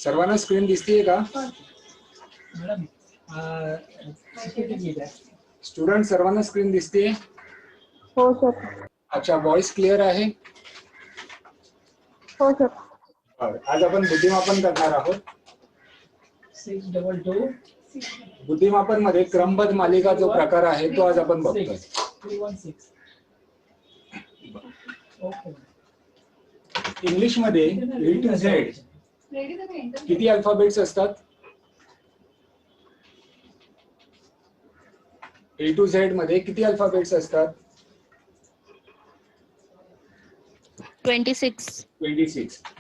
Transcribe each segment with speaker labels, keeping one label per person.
Speaker 1: सर्वांना स्क्रीन दिसतीये का?
Speaker 2: मॅडम
Speaker 1: स्टुडंट सर्वांना स्क्रीन दिसतीये?
Speaker 3: हो सर.
Speaker 1: अच्छा, वॉइस क्लिअर आहे?
Speaker 3: हो सर.
Speaker 1: आज आपण बुद्धिमापन करणार आहोत.
Speaker 2: 622
Speaker 1: बुद्धिमापन मध्ये क्रमबद्ध मालिका जो प्रकार आहे तो आज आपण बघतोय.
Speaker 2: 316. ओके.
Speaker 1: इंग्लिश मध्ये A to Z किती अल्फाबेट्स असतात? A to Z मध्ये किती अल्फाबेट्स असतात?
Speaker 4: 26.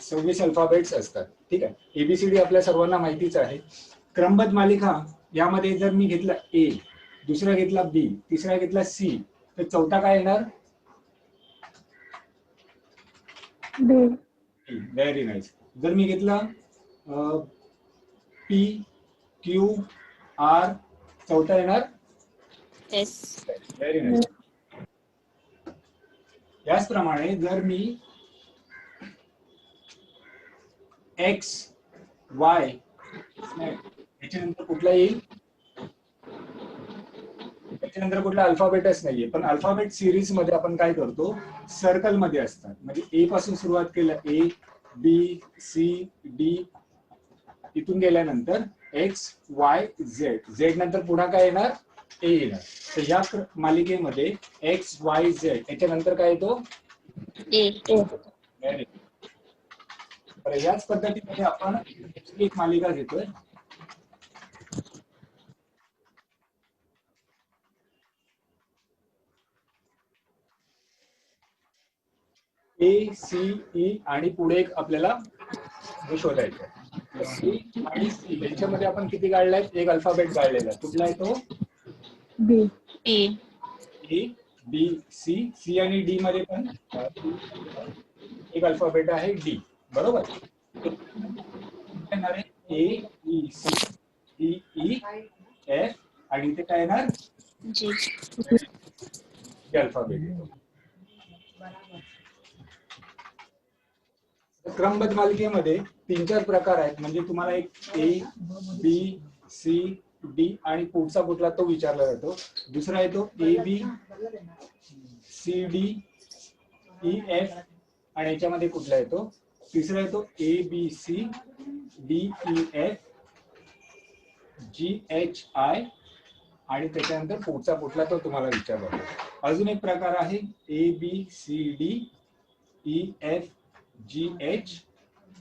Speaker 1: 26 अल्फाबेट्स असतात. ठीक आहे. ABCD आपल्या सर्वांना माहितीच आहे. क्रमबद्ध मालिका यामध्ये जर मी घेतला A, दुसरा घेतला B, तिसरा घेतला C, तर चौथा काय येणार?
Speaker 3: बी.
Speaker 1: Very nice. जर मी घेतला P, Q, R, चौथा येणार
Speaker 4: S.
Speaker 1: Very nice. याचप्रमाणे जर मी X, Y याच्यानंतर कुठला येईल? त्याच्यानंतर कुठला अल्फाबेटच नाहीये, पण अल्फाबेट सिरीज मध्ये आपण काय करतो, सर्कल मध्ये असतात. म्हणजे A पासून सुरुवात केलं, A, B, C, D, इथून गेल्यानंतर X, Y, Z, Z नंतर पुन्हा काय येणार? A येणार. तर या मालिकेमध्ये X, Y, Z याच्यानंतर काय येतो?
Speaker 4: A.
Speaker 1: तर याच पद्धतीमध्ये आपण एक मालिका घेतोय. A, C, E आणि पुढे एक आपल्याला हे शोधायचं. C आणि C यांच्यामध्ये आपण किती गाळलाय? एक अल्फाबेट गाळलेला. कुठला आहे तो?
Speaker 3: बी.
Speaker 4: A.
Speaker 1: A, B, C, C आणि D मध्ये पण एक अल्फाबेट आहे D. बरोबर? येणार आहे A, E, C, D, E, F आणि इथे काय येणार?
Speaker 4: G.
Speaker 1: अल्फाबेट येतो. क्रमबद्ध मालिकेमध्ये 3-4 प्रकार आहेत. म्हणजे तुम्हाला एक A, B, C, D आणि पुढचा कुठला तो विचारला जातो. दुसरा येतो A, B, C, D, E, F आणि याच्यामध्ये कुठला येतो? तिसरा येतो A, B, C, D, E, F, G, H, I आणि त्याच्यानंतर पुढचा कुठला तो तुम्हाला विचारला जातो. अजून एक प्रकार आहे A, B, C, D, E, F, G, H,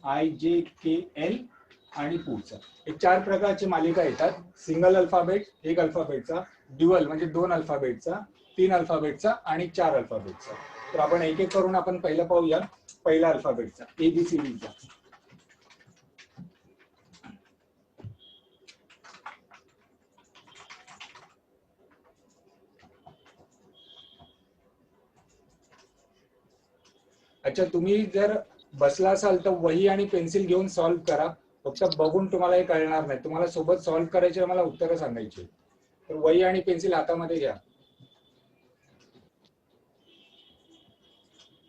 Speaker 1: I, J, K, L आणि पुढचा. हे 4 प्रकारची मालिका येतात. सिंगल अल्फाबेट, एक अल्फाबेटचा, ड्युअल म्हणजे 2 अल्फाबेटचा, 3 अल्फाबेटचा आणि 4 अल्फाबेटचा. तर आपण एक एक करून आपण पहिला पाहूया. पहिला अल्फाबेटचा ABCD चा. अच्छा, तुम्ही जर बसला असाल तर वही आणि पेन्सिल घेऊन सॉल्व्ह करा. फक्त बघून तुम्हाला हे कळणार नाही. तुम्हाला सोबत सॉल्व्ह करायचे, मला उत्तरं सांगायची. तर वही आणि पेन्सिल हातामध्ये घ्या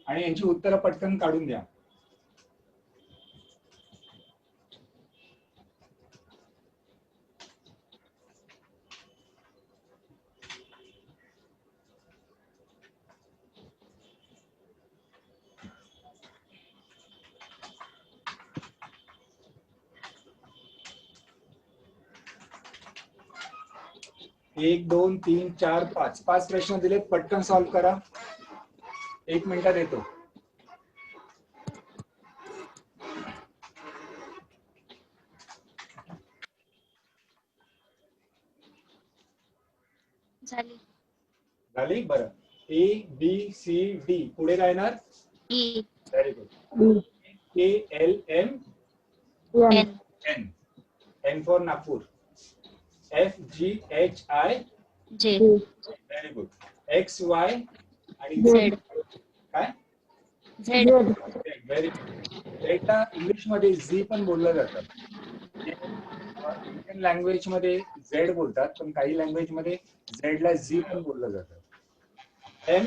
Speaker 1: आणि यांची उत्तरं पटकन काढून द्या. एक, 2, 3, 4, 5 प्रश्न दिलेत. पटकन सॉल्व्ह करा. 1 मिनिटात येतो. झाली? बरं. A, B, C, D पुढे काय येणार?
Speaker 4: E.
Speaker 1: Very good. K, L, M,
Speaker 4: N.
Speaker 1: N. N for Nagpur. F, G, H, I,
Speaker 4: J.
Speaker 1: Very good. X, Y आणि
Speaker 4: Z.
Speaker 1: काय?
Speaker 4: Z.
Speaker 1: Very good. झेडला इंग्लिश मध्ये Z पण बोललं जातं. इंडियन लँग्वेज मध्ये Z बोलतात, पण काही लँग्वेज मध्ये झेडला Z पण बोललं जातं. M,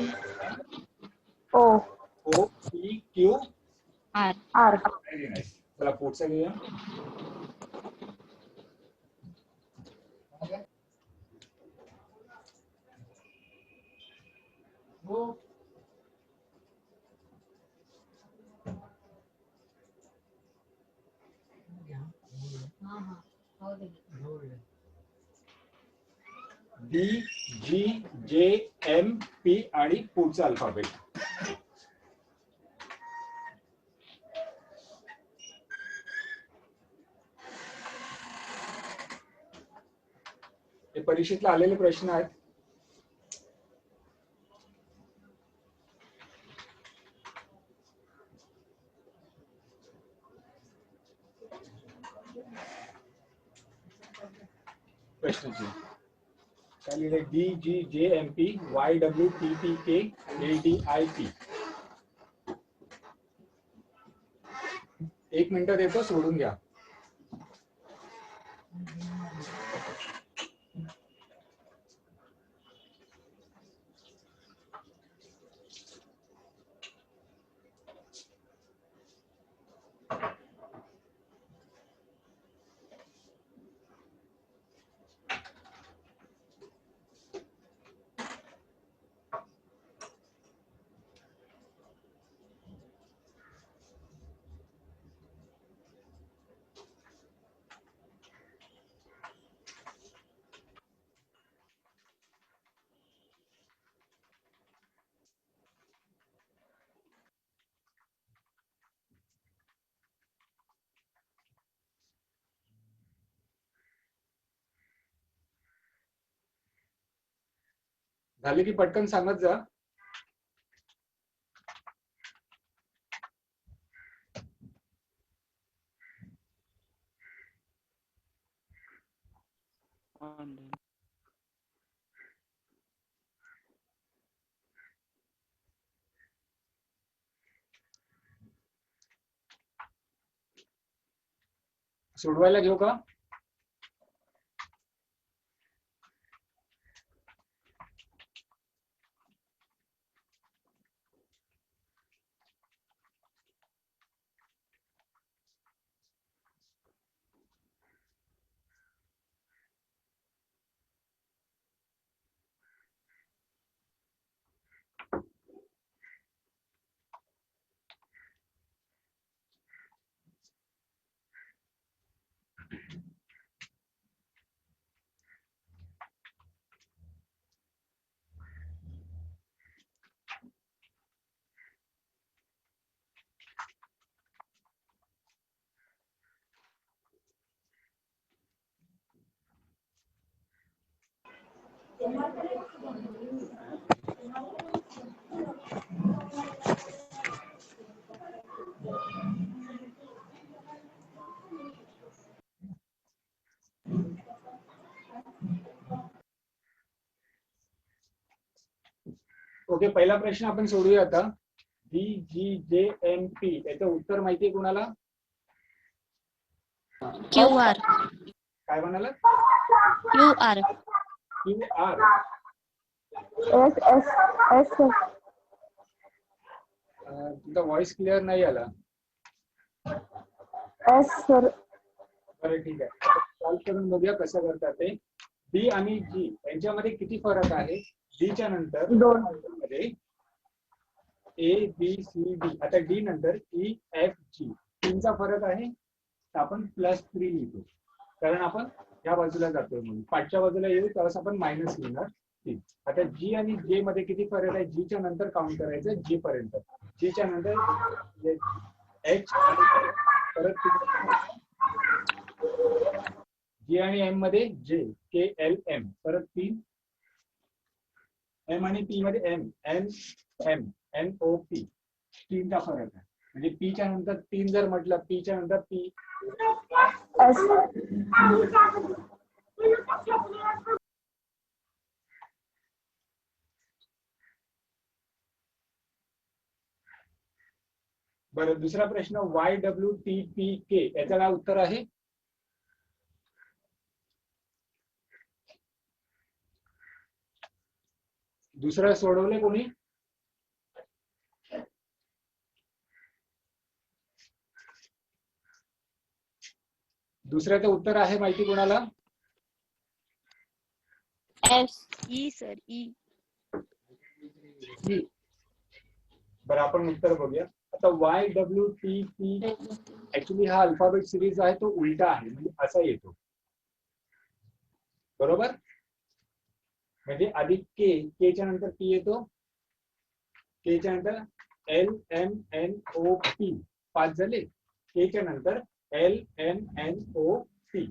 Speaker 3: O.
Speaker 1: O, P, Q,
Speaker 4: R.
Speaker 3: R.
Speaker 1: Very nice. चला पुढचा घेऊया. D G J M P आणि पुढचा अल्फाबेट. हे परीक्षेतले आलेले प्रश्न आहेत. प्रश्नाची काय लिहिले? D G J M P Y W T P K A D I P. 1 minute देतो, सोडून घ्या. झाले की पटकन सांगत जा. सोडवायला घेऊ का? ओके, पहिला प्रश्न आपण सोडूया आता. D G J M P याचं उत्तर माहिती आहे कुणाला?
Speaker 4: Q R.
Speaker 1: काय म्हणाला?
Speaker 4: Q R.
Speaker 1: Q R.
Speaker 3: S S S.
Speaker 1: तुमचा व्हॉइस क्लिअर नाही आला.
Speaker 3: S sir.
Speaker 1: बरं ठीक आहे, सॉल्व करून बघूया कसं करतात ते. डी आणि जी यांच्यामध्ये किती फरक आहे? डीच्या नंतर
Speaker 3: 2.
Speaker 1: मध्ये ए बी सी डी. आता डी नंतर ई एफ जी 3चा फरक आहे, तर आपण +3 लिहितो, कारण आपण या बाजूला जातोय म्हणून. पाठच्या बाजूला येऊ त्यावेळेस आपण मायनस लिहिणार 3. आता जी आणि जे मध्ये किती फरक आहे? जीच्या नंतर काउंट करायचं जी पर्यंत. जीच्या नंतर एच परत जी आणि एम मध्ये जे के एल एम परत 3. एम आणि पी मध्ये M N M N O P 3चा फरक आहे. म्हणजे पीच्या नंतर 3 जर म्हटलं, पीच्या नंतर पी
Speaker 3: एस.
Speaker 1: बरं, दुसरा प्रश्न वाय डब्ल्यू टी पी के याचं काय उत्तर आहे? दुसरं सोडवले कोणी? दुसऱ्याचं उत्तर आहे माहिती कोणाला?
Speaker 4: S.
Speaker 5: E sir E.
Speaker 1: E. बरं आपण उत्तर बघूया. आता YWTP ऍक्च्युली हा अल्फाबेट सिरीज आहे तो उलटा आहे, म्हणजे असा येतो. बरोबर, म्हणजे आधी के च्या नंतर पी येतो, के च्या नंतर LMNOP 5 झाले, के च्या नंतर LMNOP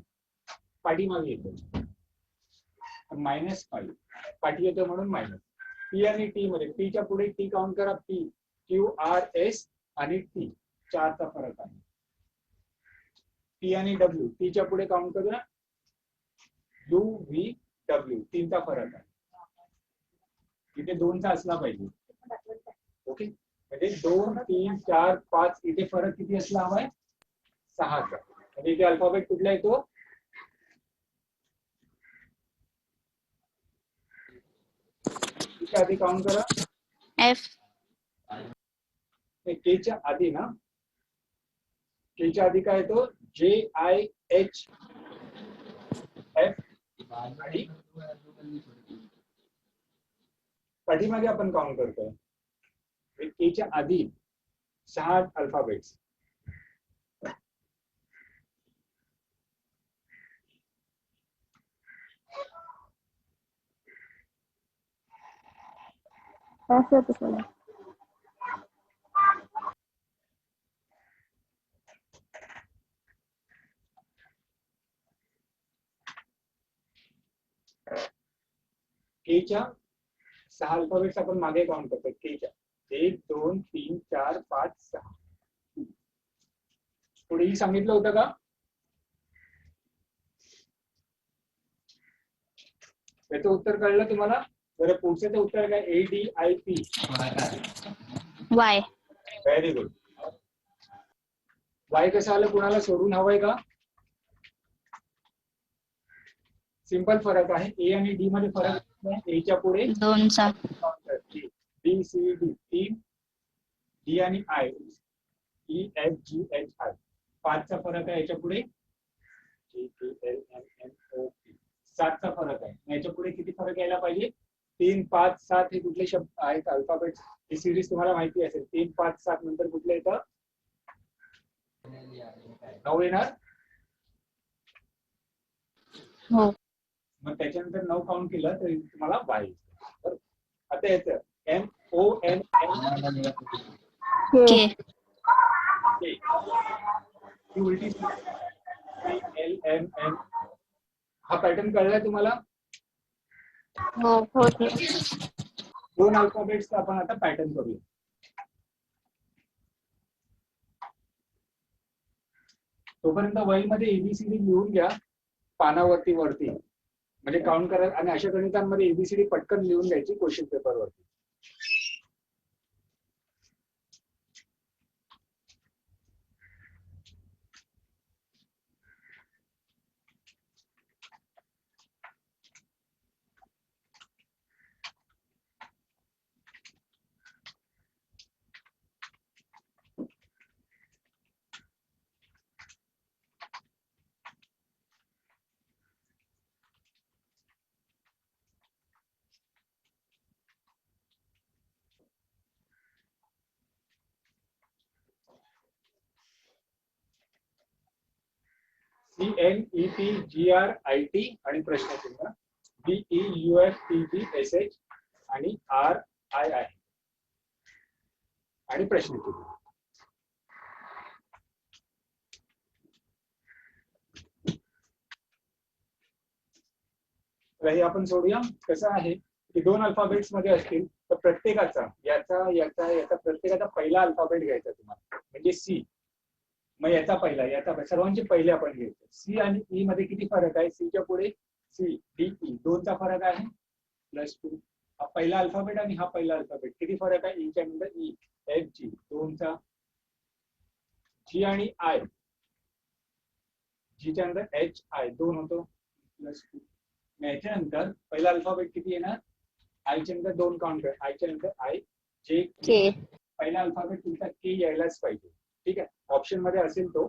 Speaker 1: पाठीमागे येतो, -5 पाठी येतो म्हणून मायनस. पी आणि टी मध्ये पी च्या पुढे टी काउंट करा, पी QRS आणि टी 4 चा फरक आहे. टी आणि डब्ल्यू टी च्या पुढे काउंट करूया, UVW 3 चा फरक आहे. इथे 2 चा असला पाहिजे. ओके, म्हणजे 2 3 4 5 इथे फरक किती असला हवाय? 6 चा. म्हणजे इथे अल्फाबेट कुठला येतो? आधी काउंट करा.
Speaker 4: F.
Speaker 1: के च्या आधी ना, के च्या आधी काय येतो? JIHF आणि पाठीमागे आपण काउंट करतोय. के च्या आधी 6 अल्फाबेट्स.
Speaker 3: S येतो सर.
Speaker 1: के च्या 6 अल्फाबेट्स आपण मागे काउंट करतोय. के च्या 1 2 3 4 5 6. पुढेही सांगितलं होतं का? त्याचं उत्तर कळलं तुम्हाला? बरं, पुढचं उत्तर काय? ADIP.
Speaker 4: Y.
Speaker 1: Very good. Y कसं आलं? कुणाला सोडून हवंय का? सिंपल फरक आहे. ए आणि डी मध्ये फरक आहे. ए च्या पुढे
Speaker 4: 2 चा.
Speaker 1: बी सी डी 3, डी आणि आय EFGHI 5 चा फरक आहे. याच्या पुढे GKLMNOP 7 चा फरक आहे. याच्या पुढे किती फरक यायला पाहिजे? 3 5 7 हे कुठले शब्द आहेत? अल्फाबेट ही सिरीज तुम्हाला माहिती असेल. 3 5 7 नंतर कुठले येतं? 9 येणार.
Speaker 4: हो.
Speaker 1: मग त्याच्यानंतर 9 काउंट केलं तर तुम्हाला वाय. आता याचं MONN
Speaker 3: K.
Speaker 4: K.
Speaker 1: उलटी LMN. हा पॅटर्न कळलाय तुम्हाला?
Speaker 4: हो. हो.
Speaker 1: 2 अल्फाबेट्स आपण आता पॅटर्न करूया. तोपर्यंत वही मध्ये एबीसीडी लिहून घ्या पानावरती वरती, म्हणजे काउंट करा. आणि अशा गणितांमध्ये एबीसीडी पटकन लिहून घ्यायची क्वेश्चन पेपर वरती. CNEPGRIT आणि प्रश्नचिन्ह DEUFTGSH आणि RII आणि प्रश्नचिन्ह. हे आपण सोडूया. कसं आहे की 2 अल्फाबेट्स मध्ये असतील तर प्रत्येकाचा याचा याचा याचा प्रत्येकाचा पहिला अल्फाबेट घ्यायचा तुम्हाला, म्हणजे सी. मग याचा पहिला याचा सर्वांचे पहिले आपण घ्यायचे. सी आणि ई मध्ये किती फरक आहे? सी च्या पुढे CDE 2 चा फरक आहे, +2. हा पहिला अल्फाबेट आणि हा पहिला अल्फाबेट किती फरक आहे? ई च्या नंतर EFG 2 चा. जी आणि आय, जी च्या नंतर HI 2 होतो, +2. याच्यानंतर पहिला अल्फाबेट किती येणार? आय च्या नंतर 2 काउंट कर. आय च्या नंतर IJ. पहिला अल्फाबेट तुमचा के यायलाच पाहिजे. ठीक आहे, ऑप्शन मध्ये असेल तो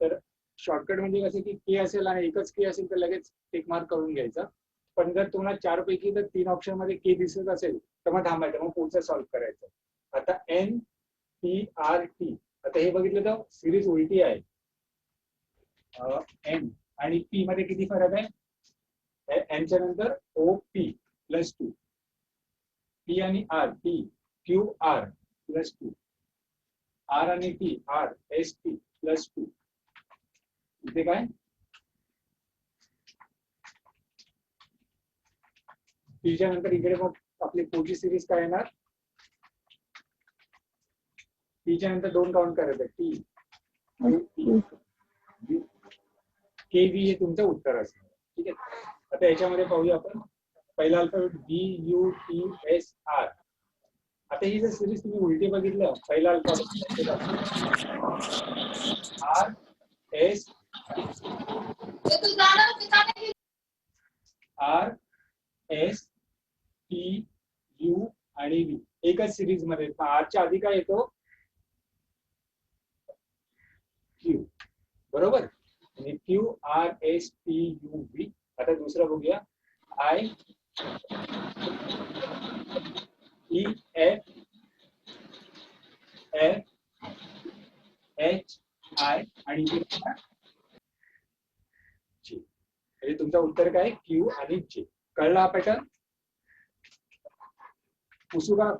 Speaker 1: तर शॉर्टकट म्हणजे कसं की के असेल आणि एकच के असेल तर लगेच टिक मार्क करून घ्यायचा. पण जर तुम्हाला 4 पैकी जर 3 ऑप्शन मध्ये के दिसत असेल तर मग थांबायचं, मग पुढचं सॉल्व्ह करायचं. आता एन पी आर टी, आता हे बघितलं तर सिरीज उलटी आहे. एन आणि पी मध्ये किती फरक आहे? एनच्या नंतर ओ पी प्लस 2, पी आणि R T Q R plus 2, R आणि T R S T plus 2. इथे काय टीच्या नंतर इकडे मग आपली पुढची सिरीज काय येणार? टीच्या नंतर 2 काउंट करायचं, टी के व्ही हे तुमचं उत्तर असणार. ठीक आहे. आता याच्यामध्ये पाहूया आपण. पहिला alphabet B U T S R. आता ही जर सिरीज तुम्ही उलटी बघितलं, पहिला alphabet R S R S T U आणि व्ही एकच सिरीज मध्ये. आरच्या आधी काय येतो? क्यू. बरोबर. आणि Q R S T U V. आता दुसरा बघूया. I E F F H I आणि जे. म्हणजे तुमचं उत्तर काय? क्यू आणि जे. कळला हा पॅटर्न? पुसू का?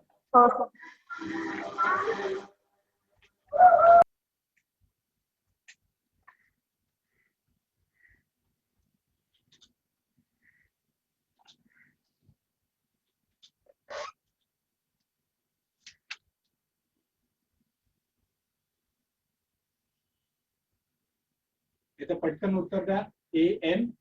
Speaker 1: इथं पटकन उत्तर द्या. ए एन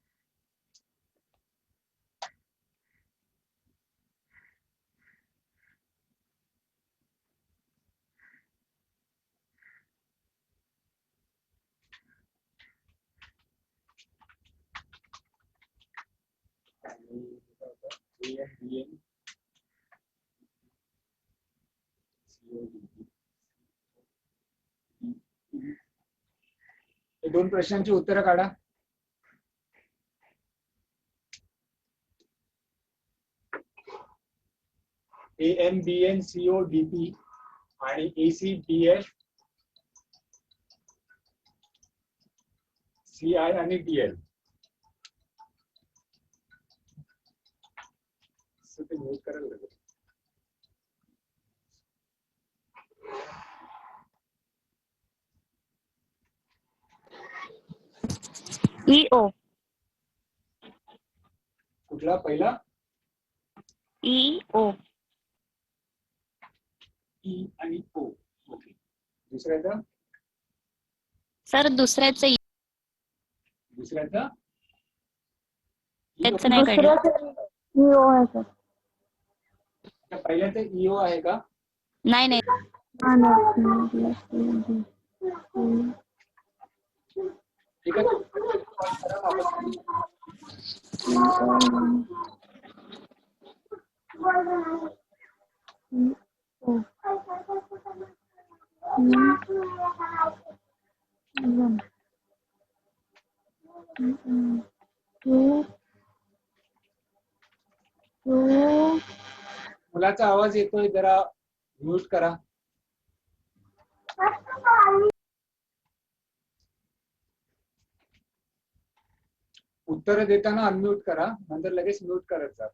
Speaker 1: हे 2 प्रश्नांची उत्तरं काढा. A M B N C O D P आणि A C D F C I आणि डी एल. ते म्यूट करायला लागेल.
Speaker 4: E O.
Speaker 1: कुठला पहिला?
Speaker 4: E O.
Speaker 1: ई आणि ओ. ओके. दुसऱ्याचा?
Speaker 4: सर दुसऱ्याचं ई.
Speaker 1: दुसऱ्याचा
Speaker 4: त्याचं नाही काढलं.
Speaker 3: ईओ आहे सर.
Speaker 1: पहिल्याचं ईओ आहे का?
Speaker 4: नाही नाही.
Speaker 1: ठीक आहे. मुलाचा आवाज येतोय, जरा म्यूट करा. उत्तर देताना अनम्यूट करा, नंतर लगेच म्यूट करत जा.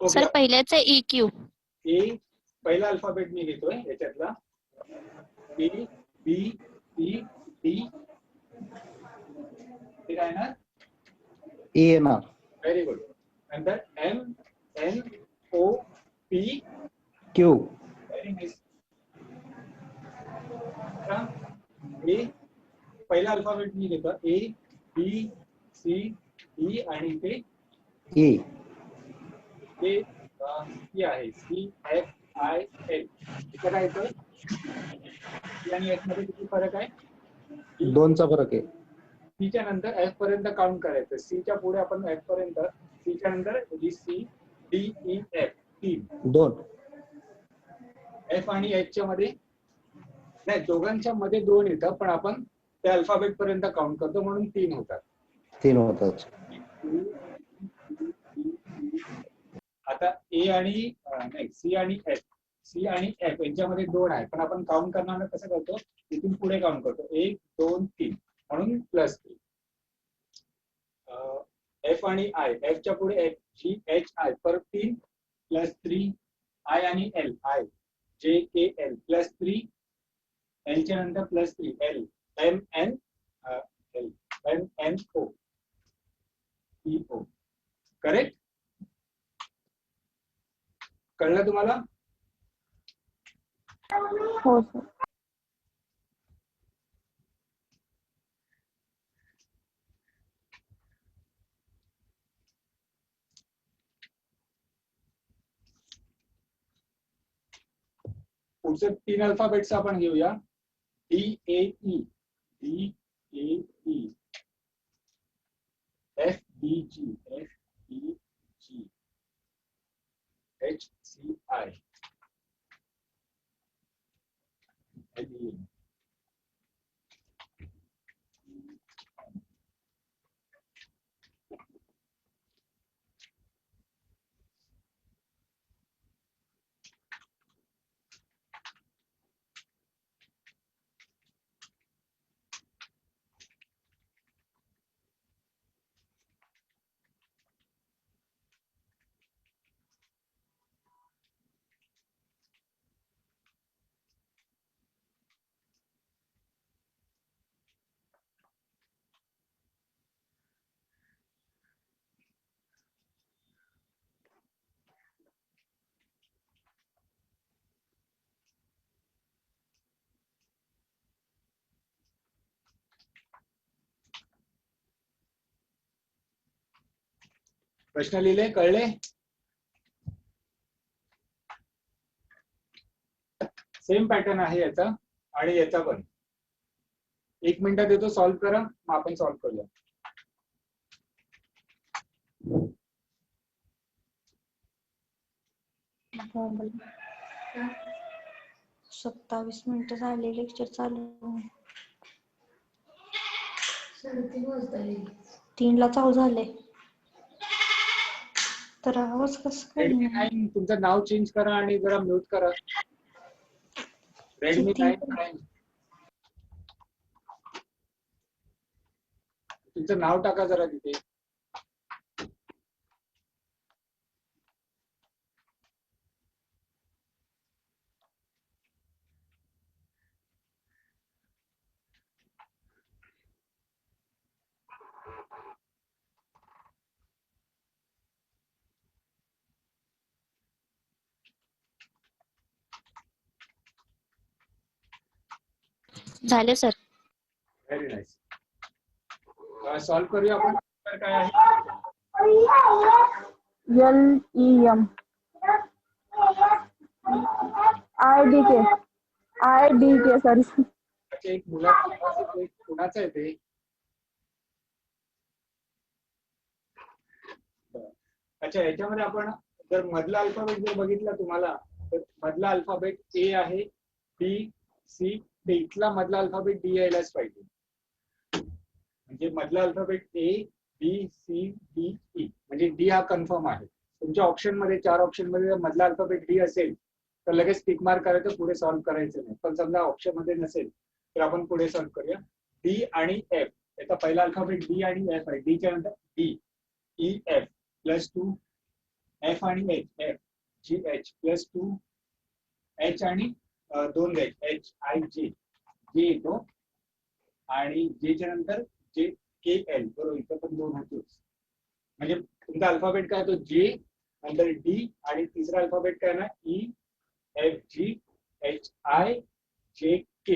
Speaker 4: सर पहिल्याचं ई क्यू.
Speaker 1: ए पहिला अल्फाबेट मी घेतोय याच्यातला. A B C D. ते काय ना?
Speaker 5: ए येणार.
Speaker 1: Very good. नंतर M N O P
Speaker 5: Q.
Speaker 1: Very nice. A पहिला अल्फाबेट मी घेतो. ए बी सी डी आणि ते
Speaker 5: ए.
Speaker 1: हे सी आहे, CFIL. इथं काय येतं? सी आणि एफ मध्ये किती फरक आहे?
Speaker 5: 2चा फरक आहे.
Speaker 1: सीच्या नंतर एफ पर्यंत काउंट करायचं. सीच्या पुढे आपण एफ पर्यंत, सीच्या नंतर BCDEF 3.
Speaker 5: 2.
Speaker 1: एफ आणि एच च्या मध्ये नाही, दोघांच्या मध्ये 2 येतं, पण आपण ते अल्फाबेट पर्यंत काउंट करतो म्हणून 3 होतात.
Speaker 5: 3 होतात.
Speaker 1: आता ए आणि नाही, सी आणि एफ यांच्यामध्ये 2 आहे, पण आपण काउंट करणार कसं करतो? इथून पुढे काउंट करतो. 1 2 3 म्हणून +3. एफ आणि आय, एफच्या पुढे GHI परत 3 +3. आय आणि एल, JKL +3. एलच्या नंतर +3 L MNO PO. करेक्ट? कळलं तुम्हाला?
Speaker 3: हो सर.
Speaker 1: पुढचे 3 अल्फाबेट्स आपण घेऊया. DAE, FBG, HCI, LEN. प्रश्न लिहिले? कळले? सेम पॅटर्न आहे याचा आणि याचा पण. 1 मिनिट देतो, सॉल्व्ह करा, मग आपण सॉल्व्ह करूया.
Speaker 6: 27 मिनिटं झाले लेक्चर चालू. 3ला चालू झाले. तर आवाज कसं काय?
Speaker 1: रेडमी 9 तुमचं नाव चेंज करा आणि जरा म्यूट करा. रेडमी 9 तुमचं नाव टाका जरा तिथे.
Speaker 4: झाले सर.
Speaker 1: Very nice. सॉल्व्ह करूया आपण. उत्तर काय आहे?
Speaker 3: LEM IDK sorry.
Speaker 1: एक मुलाचं कुणाचं आहे ते? अच्छा, याच्यामध्ये आपण जर मधला अल्फाबेट जर बघितला तुम्हाला, तर मधला अल्फाबेट ए आहे, B C. ते इथला मधला अल्फाबेट D यायलाच पाहिजे. म्हणजे मधला alphabet A B C D E म्हणजे D हा कन्फर्म आहे. तुमच्या ऑप्शन मध्ये 4 ऑप्शन मध्ये जर मधला अल्फाबेट D असेल तर लगेच टिक मार्क करायचं, पुढे सॉल्व्ह करायचं नाही. पण समजा ऑप्शन मध्ये नसेल तर आपण पुढे सॉल्व्ह करूया. D आणि F, याचा पहिला अल्फाबेट D आणि F आहे. D च्या नंतर D E F +2. F आणि H, F G H +2. H आणि 2 H I J येतो आणि J च्या नंतर J K L. बरोबर, इथं पण 2 होतोच. म्हणजे तुमचा अल्फाबेट काय तो J, नंतर D आणि तिसरा अल्फाबेट काय ना E F G H I J K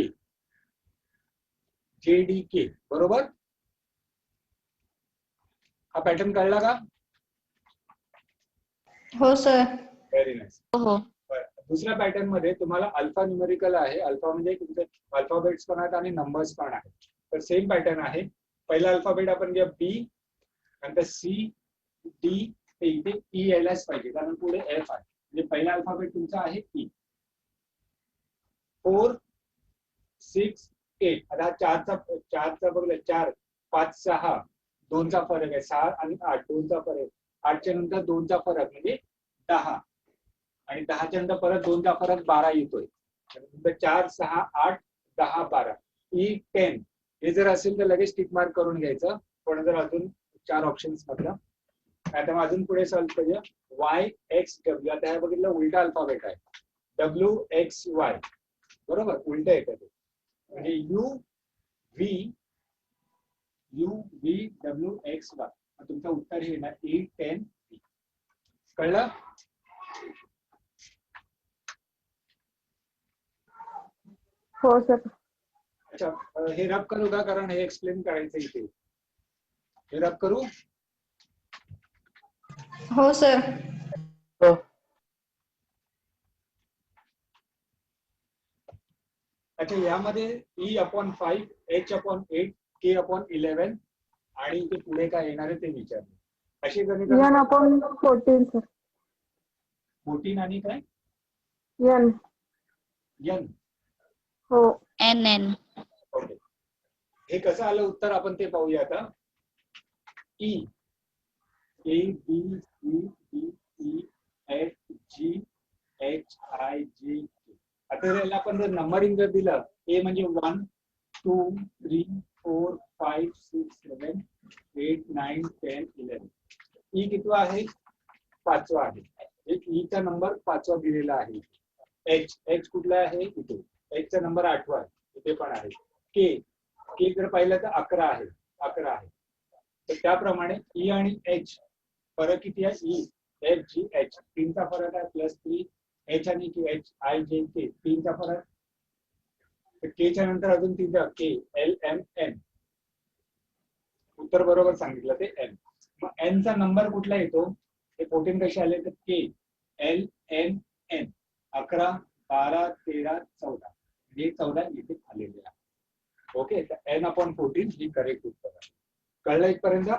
Speaker 1: J D K. बरोबर? हा पॅटर्न कळला का?
Speaker 6: हो सर.
Speaker 1: Very nice.
Speaker 4: हो
Speaker 1: दुसऱ्या पॅटर्न मध्ये तुम्हाला अल्फा न्यूमेरिकल आहे. अल्फा म्हणजे तुमचे अल्फाबेट्स पण आहेत आणि नंबर्स पण आहेत. तर सेम पॅटर्न आहे. पहिला अल्फाबेट आपण घ्या बी, नंतर सी, डी, ते इथे ई यायलाच पाहिजे कारण पुढे एफ आहे. म्हणजे पहिला अल्फाबेट तुमचा आहे ई. 4, 6, 8. आता हा चारचा बघूया. 4, 5, 6, 2चा फरक आहे. 6 आणि 8, 2चा फरक. 8च्या नंतर 2चा फरक म्हणजे 10. आणि 10च्या नंतर परत 2चा फरक 12 येतोय. 4, 6, 8, 10, 12. ई 10. हे जर असेल तर लगेच टिक मार्क करून घ्यायचं. पण जर अजून 4 ऑप्शन्स मधलं आता मग अजून पुढे सॉल्व करूया. Y x W. आता हे बघितलं उलटा अल्फाबेट आहे. डब्ल्यू एक्स वाय बरोबर उलट येतं ते म्हणजे U V W x Y. तुमचं उत्तर हे येणार 8, 10. कळलं?
Speaker 3: हो सर.
Speaker 1: अच्छा हे रब करू का कारण हे एक्सप्लेन करायचं इथे. हे रब करू.
Speaker 6: हो सर.
Speaker 1: अच्छा यामध्ये E/5, H/8, K/11 आणि इथे पुढे काय येणार आहे ते विचारले. अशी गणित
Speaker 3: N/14 सर.
Speaker 1: 14 आणि काय
Speaker 3: N.
Speaker 1: N.
Speaker 3: हो.
Speaker 4: NN.
Speaker 1: ओके. हे कसं आलं उत्तर आपण ते पाहूया आता. E A B C D E F G H I J K. आता याला आपण जर नंबरिंग जर दिलं ए म्हणजे 1, 2, 3, 4, 5, 6, 7, 8, 9, 10, 11. ई कितवा आहे? 5वा आहे. ईचा नंबर 5वा दिलेला आहे. एच कुठला आहे? इथे. एचचा नंबर 8वा आहे. इथे पण आहे. के जर पाहिलं तर 11 आहे. 11 आहे. तर त्याप्रमाणे ई आणि एच फरक किती आहे? ई एफ जी एच 3चा फरक आहे +3. एच आणि के एच आय जे के 3चा फरक. तर केच्या नंतर अजून 3चा के एल एम एन. उत्तर बरोबर सांगितलं ते एन. मग एनचा नंबर कुठला येतो? हे 14 कसे आले तर के एल एन एन 11, 12, 13, 14. हे 14 इथे आलेले आहे. ओके तर N/14 ही करेक्ट उत्तर आहे. कळलं इथपर्यंत?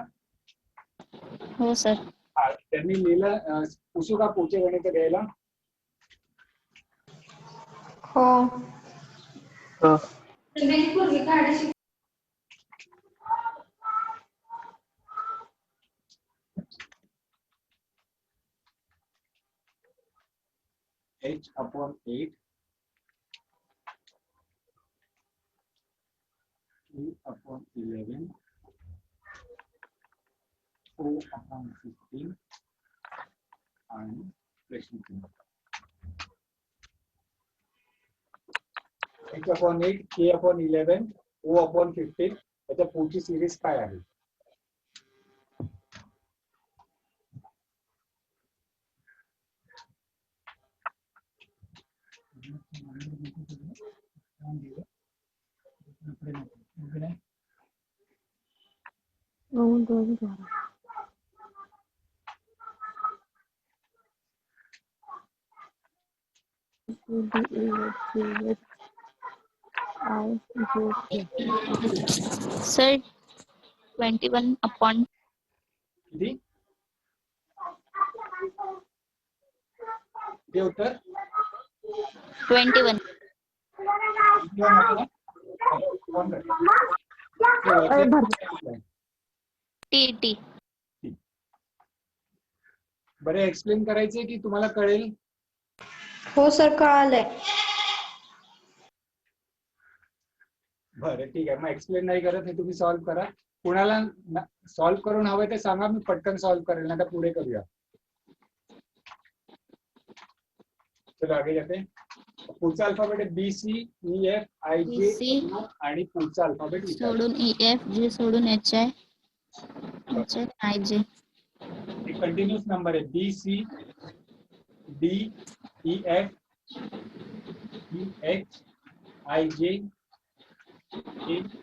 Speaker 4: हो सर.
Speaker 1: त्यांनी लिहिलं पुसू का पुढचे गणित घ्यायला?
Speaker 6: हो.
Speaker 1: H/8 E/11 O/15 आणि प्रश्न H/8 K/11 O/15 याच्या पुढची सिरीज काय आहे?
Speaker 4: सर 21/.
Speaker 1: किती? ते उत्तर
Speaker 4: 21. T.
Speaker 1: बरं एक्सप्लेन करायचंय की तुम्हाला कळेल?
Speaker 6: हो सर कळालंय.
Speaker 1: बरं ठीक आहे. मग एक्सप्लेन नाही करत हे तुम्ही सॉल्व्ह करा. कुणाला सॉल्व्ह करून हवंय ते सांगा, मी पटकन सॉल्व्ह करेल. नाही तर पुढे करूया. चलो आगे जाते. पुढचा अल्फाबेट आहे B C E F I J
Speaker 4: BC
Speaker 1: आणि पुढचा अल्फाबेट
Speaker 4: सोडून EF, G सोडून HI, IJ.
Speaker 1: कंटिन्यूस नंबर आहे. B C D E F E H I J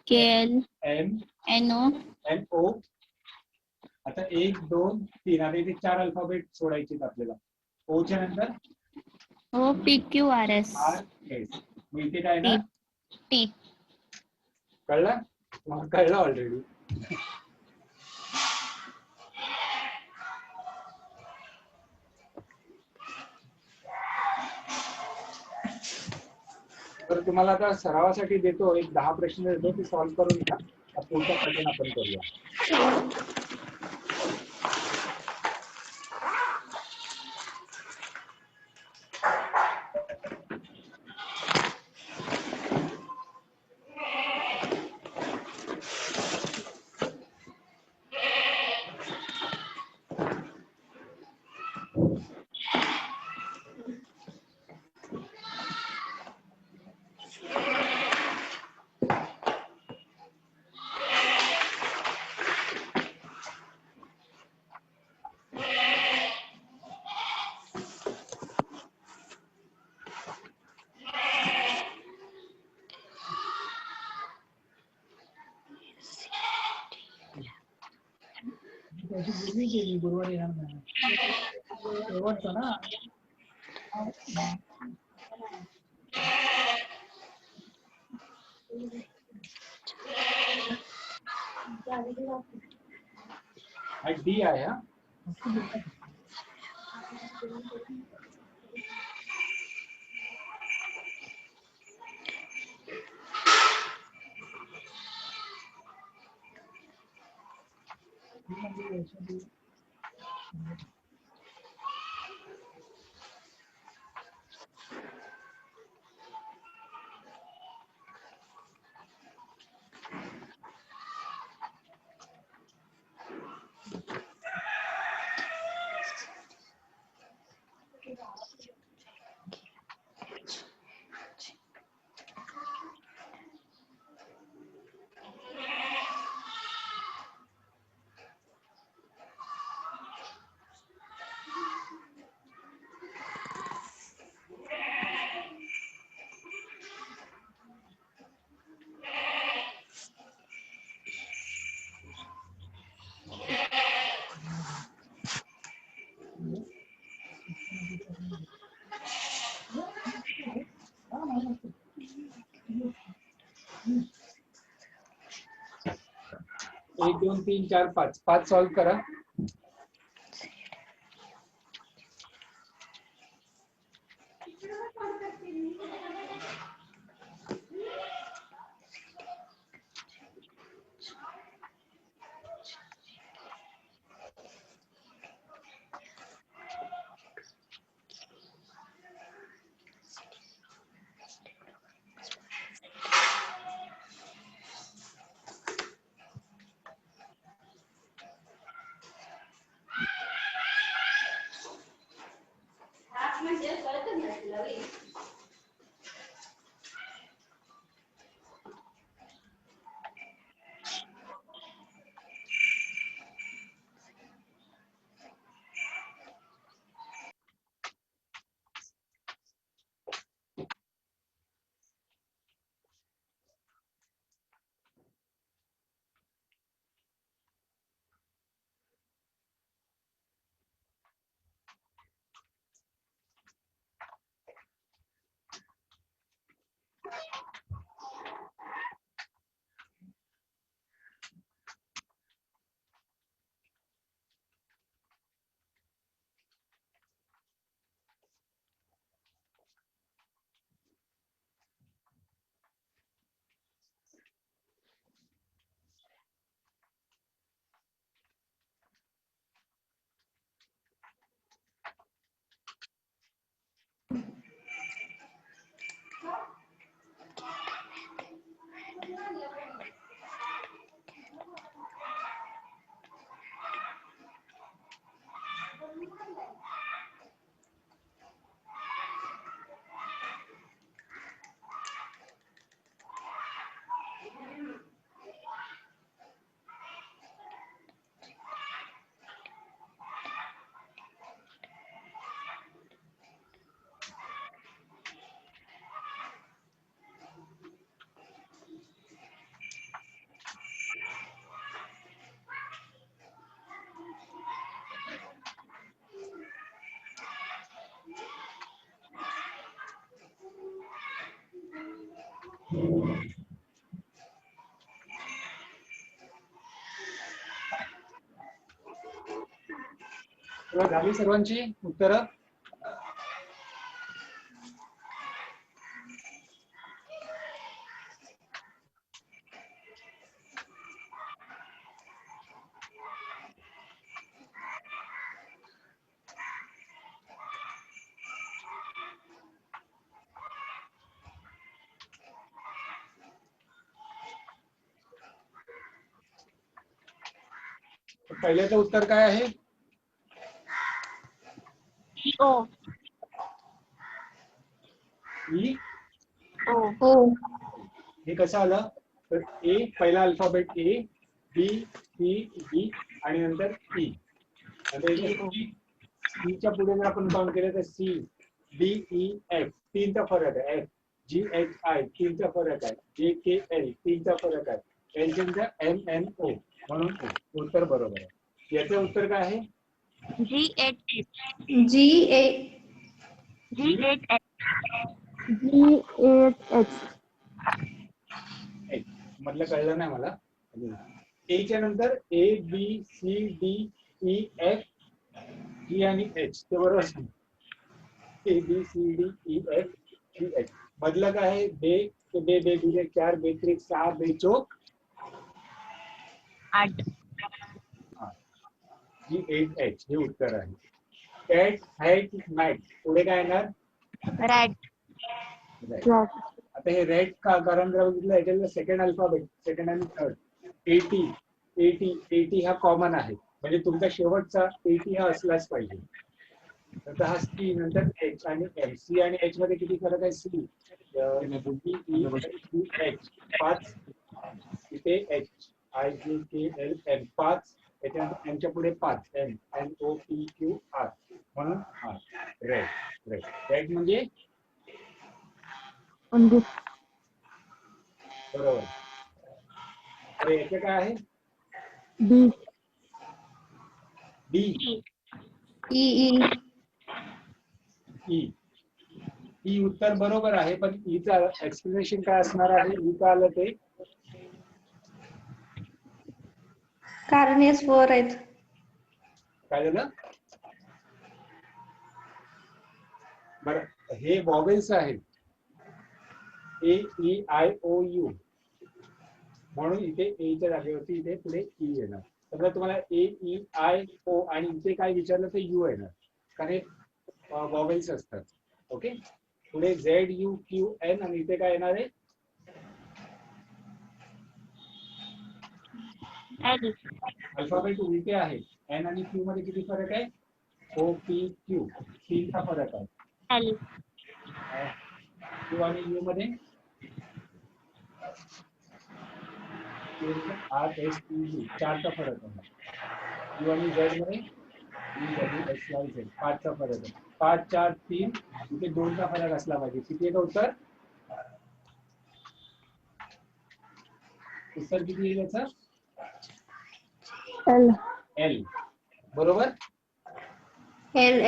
Speaker 4: KL,
Speaker 1: M
Speaker 4: NO.
Speaker 1: N O. आता 1, 2, 3 आता इथे 4 अल्फाबेट सोडायचे आपल्याला. O च्या नंतर
Speaker 4: O P Q R S
Speaker 1: RS. मग इथे काय ना
Speaker 4: T.
Speaker 1: कळलं? मला कळलं ऑलरेडी. तर तुम्हाला आता सरावासाठी देतो, एक 10 प्रश्न देतो, ते सॉल्व्ह करून घ्या. पुढचा पॅटर्न आपण करूया.
Speaker 2: त्याची बोलणी केली गुरुवारी येणार नाही. शेवटचं ना.
Speaker 1: हा डी आहे. हा एक 2 3 4 5 5 सॉल्व्ह करा. तेव्हा झाली सर्वांची उत्तरं? पहिल्याचं उत्तर काय आहे?
Speaker 4: O
Speaker 1: E.
Speaker 6: ओ.
Speaker 1: हे कसं आलं? तर ए पहिला alphabet A, B, C, D आणि नंतर ई. नंतर सीच्या पुढे जर आपण काउंट केलं तर सी, डी, ई, एफ तीनचा फरक आहे. एफ, जी, एच, आय तीनचा फरक आहे. जे, के, एल तीनचा फरक आहे. एल नंतर एम, एन, ओ म्हणून उत्तर बरोबर आहे. याचं उत्तर काय आहे?
Speaker 4: G8H.
Speaker 6: G8.
Speaker 3: G8H.
Speaker 1: मधलं कळलं नाही मला. एच्या नंतर ए, B, C, D, E, F, जी आणि एच ते बरोबर सांग. ए, B, C, D, E, F, G, H. मधलं काय आहे? बे, बे, बे, बे, 4, बे, 3, 6, बे, चौक
Speaker 4: 8.
Speaker 1: G8H हे उत्तर आहे. कॅट, हॅट, नाईट पुढे काय येणार?
Speaker 4: Rat.
Speaker 3: Rat.
Speaker 1: आता हे रेड का? कारण जर बघितलं याच्यातलं सेकंड अल्फाबेट, सेकंड आणि थर्ड. एटी हा कॉमन आहे. म्हणजे तुमचा शेवटचा 80 हा असलाच पाहिजे. नंतर हा सी, नंतर एच आणि एम. सी आणि एच मध्ये किती फरक आहे? सी, एच 5, इथे एच, आय, जे, के, एल, एम 5, त्याच्यानंतर एमच्या पुढे 5, M, N, O, P, Q, R म्हणून आर. रेड. रेड रेड म्हणजे
Speaker 3: उंदीर.
Speaker 1: बरोबर. अरे याचे काय आहे?
Speaker 3: D.
Speaker 1: D,
Speaker 6: E.
Speaker 1: E. E उत्तर बरोबर आहे, पण ईचा एक्सप्लेनेशन काय असणार आहे? ई का आलं ते?
Speaker 6: कारण हे स्वर आहेत.
Speaker 1: काय झालं? बरं, हे वॉवेल्स आहेत. ए, ई, आय, ओ, यू म्हणून इथे एच्या जागेवरती इथे पुढे ई येणार. समजा तुम्हाला ए, ई, आय, ओ आणि इथे काय विचारलं तर यू येणार, कारण हे वॉवेल्स असतात. ओके. पुढे झेड, यू, क्यू, एन आणि इथे काय येणार आहे?
Speaker 4: L.
Speaker 1: अल्फाबेट उलटे आहे. एन आणि क्यू मध्ये किती फरक आहे? ओ, पी, क्यू तीनचा फरक आहे.
Speaker 4: L.
Speaker 1: क्यू आणि यू मध्ये आर, एस, टी, यू 4चा फरक आहे. यू आणि झेड मध्ये एक्स, वाय, झेड 5चा फरक आहे. 5, 4, 3 इथे 2चा फरक असला पाहिजे. किती येतं उत्तर? उत्तर किती येईल याचं?
Speaker 3: L.
Speaker 1: एल. बरोबर.
Speaker 6: L.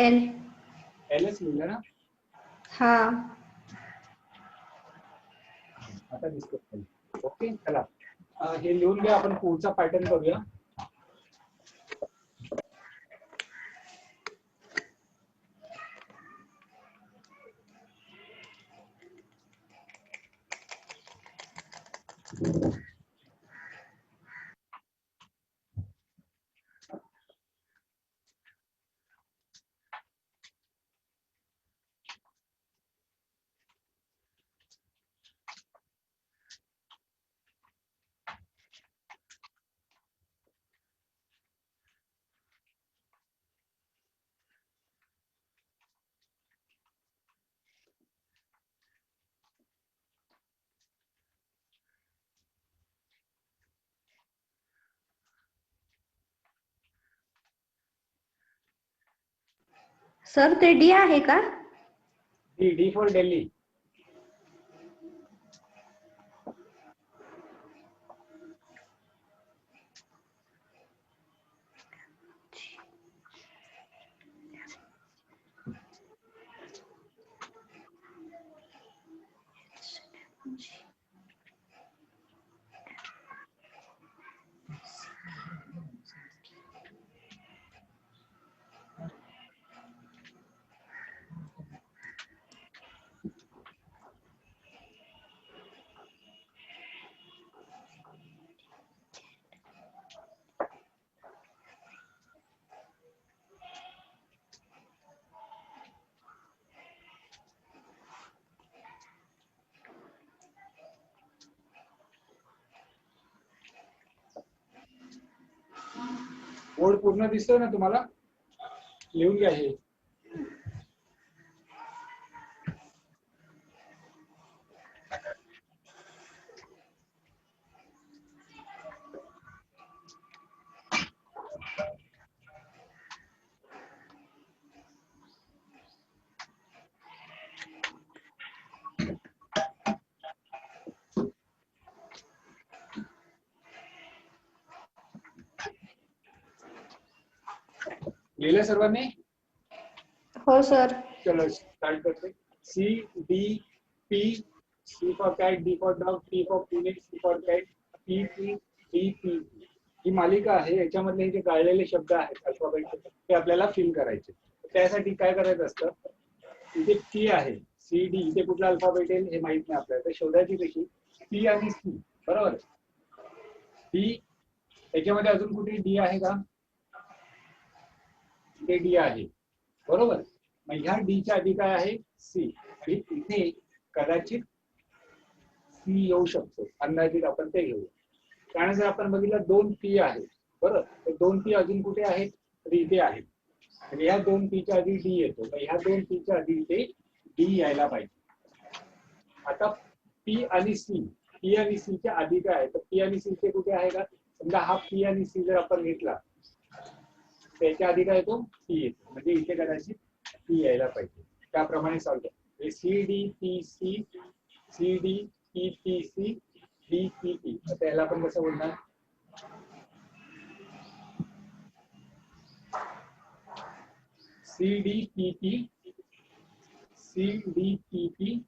Speaker 1: एलच लिहिलं ना?
Speaker 6: हा.
Speaker 1: आता दिसतो. ओके. चला हे लिहून घ्या. आपण पुढचा पॅटर्न करूया.
Speaker 6: सर ते डी आहे का?
Speaker 1: D, D for Delhi. Board पूर्ण दिसतोय ना तुम्हाला? लिहून घ्या हे. लिहिलं सर्वांनी?
Speaker 6: हो सर.
Speaker 1: चलो स्टार्ट करते. C D P, C for cat, D for dog, T for phoenix, C for cat, P P D P. ही मालिका आहे. याच्यामधले जे गाळलेले शब्द आहेत अल्फाबेट ते आपल्याला फिल करायचे. त्यासाठी काय करायचं असतं, इथे टी आहे, सी डी, इथे कुठला अल्फाबेट येईल हे माहित नाही आपल्याला. तर शोधायची कशी? पी आणि सी, बरोबर. डी, याच्यामध्ये अजून कुठे डी आहे का? इथे डी आहे, बरोबर. मग ह्या डीच्या आधी काय आहे? सी. आणि इथे कदाचित सी येऊ शकतो, अंदाजित आपण ते घेऊ. त्यानंतर आपण बघितलं 2 पी आहे, बरोबर. तर 2 पी अजून कुठे आहेत? तर इथे आहेत. आणि ह्या 2 पीच्या आधी डी येतो. तर ह्या 2 पीच्या आधी इथे डी यायला पाहिजे. आता पी आणि सी, पी आणि सी च्या आधी काय आहे? तर पी आणि सी चे कुठे आहे का? समजा हा पी आणि सी जर आपण घेतला, त्याच्या आधी काय येतो? पी येतो. म्हणजे इथे कदाचित पी यायला पाहिजे. त्याप्रमाणे सॉल्व करा. C D P C, C D P P C, D P P. आता याला आपण कसं बोलणार? C D P P, C D P P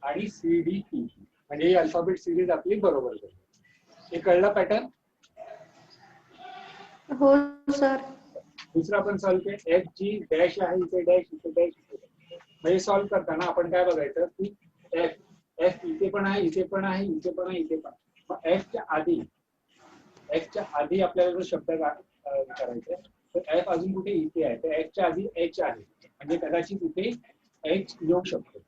Speaker 1: आणि सी डी पी पी. म्हणजे ही अल्फाबेट सिरीज आपली बरोबर झाली. हे कळलं पॅटर्न?
Speaker 6: हो सर.
Speaker 1: दुसरा आपण सॉल्व केलं. एफ जी डॅश आहे, इथे डॅश, इथे डॅश, इथे डॅश. म्हणजे सॉल्व करताना आपण काय बघायचं की एफ, एफ इथे पण आहे, इथे पण आहे, इथे पण आहे, इथे पण. मग एफच्या आधी आपल्याला जो शब्द करायचा तर एफ अजून कुठे? इथे आहे. तर एफच्या आधी एच आहे, म्हणजे कदाचित इथे एच येऊ शकतो.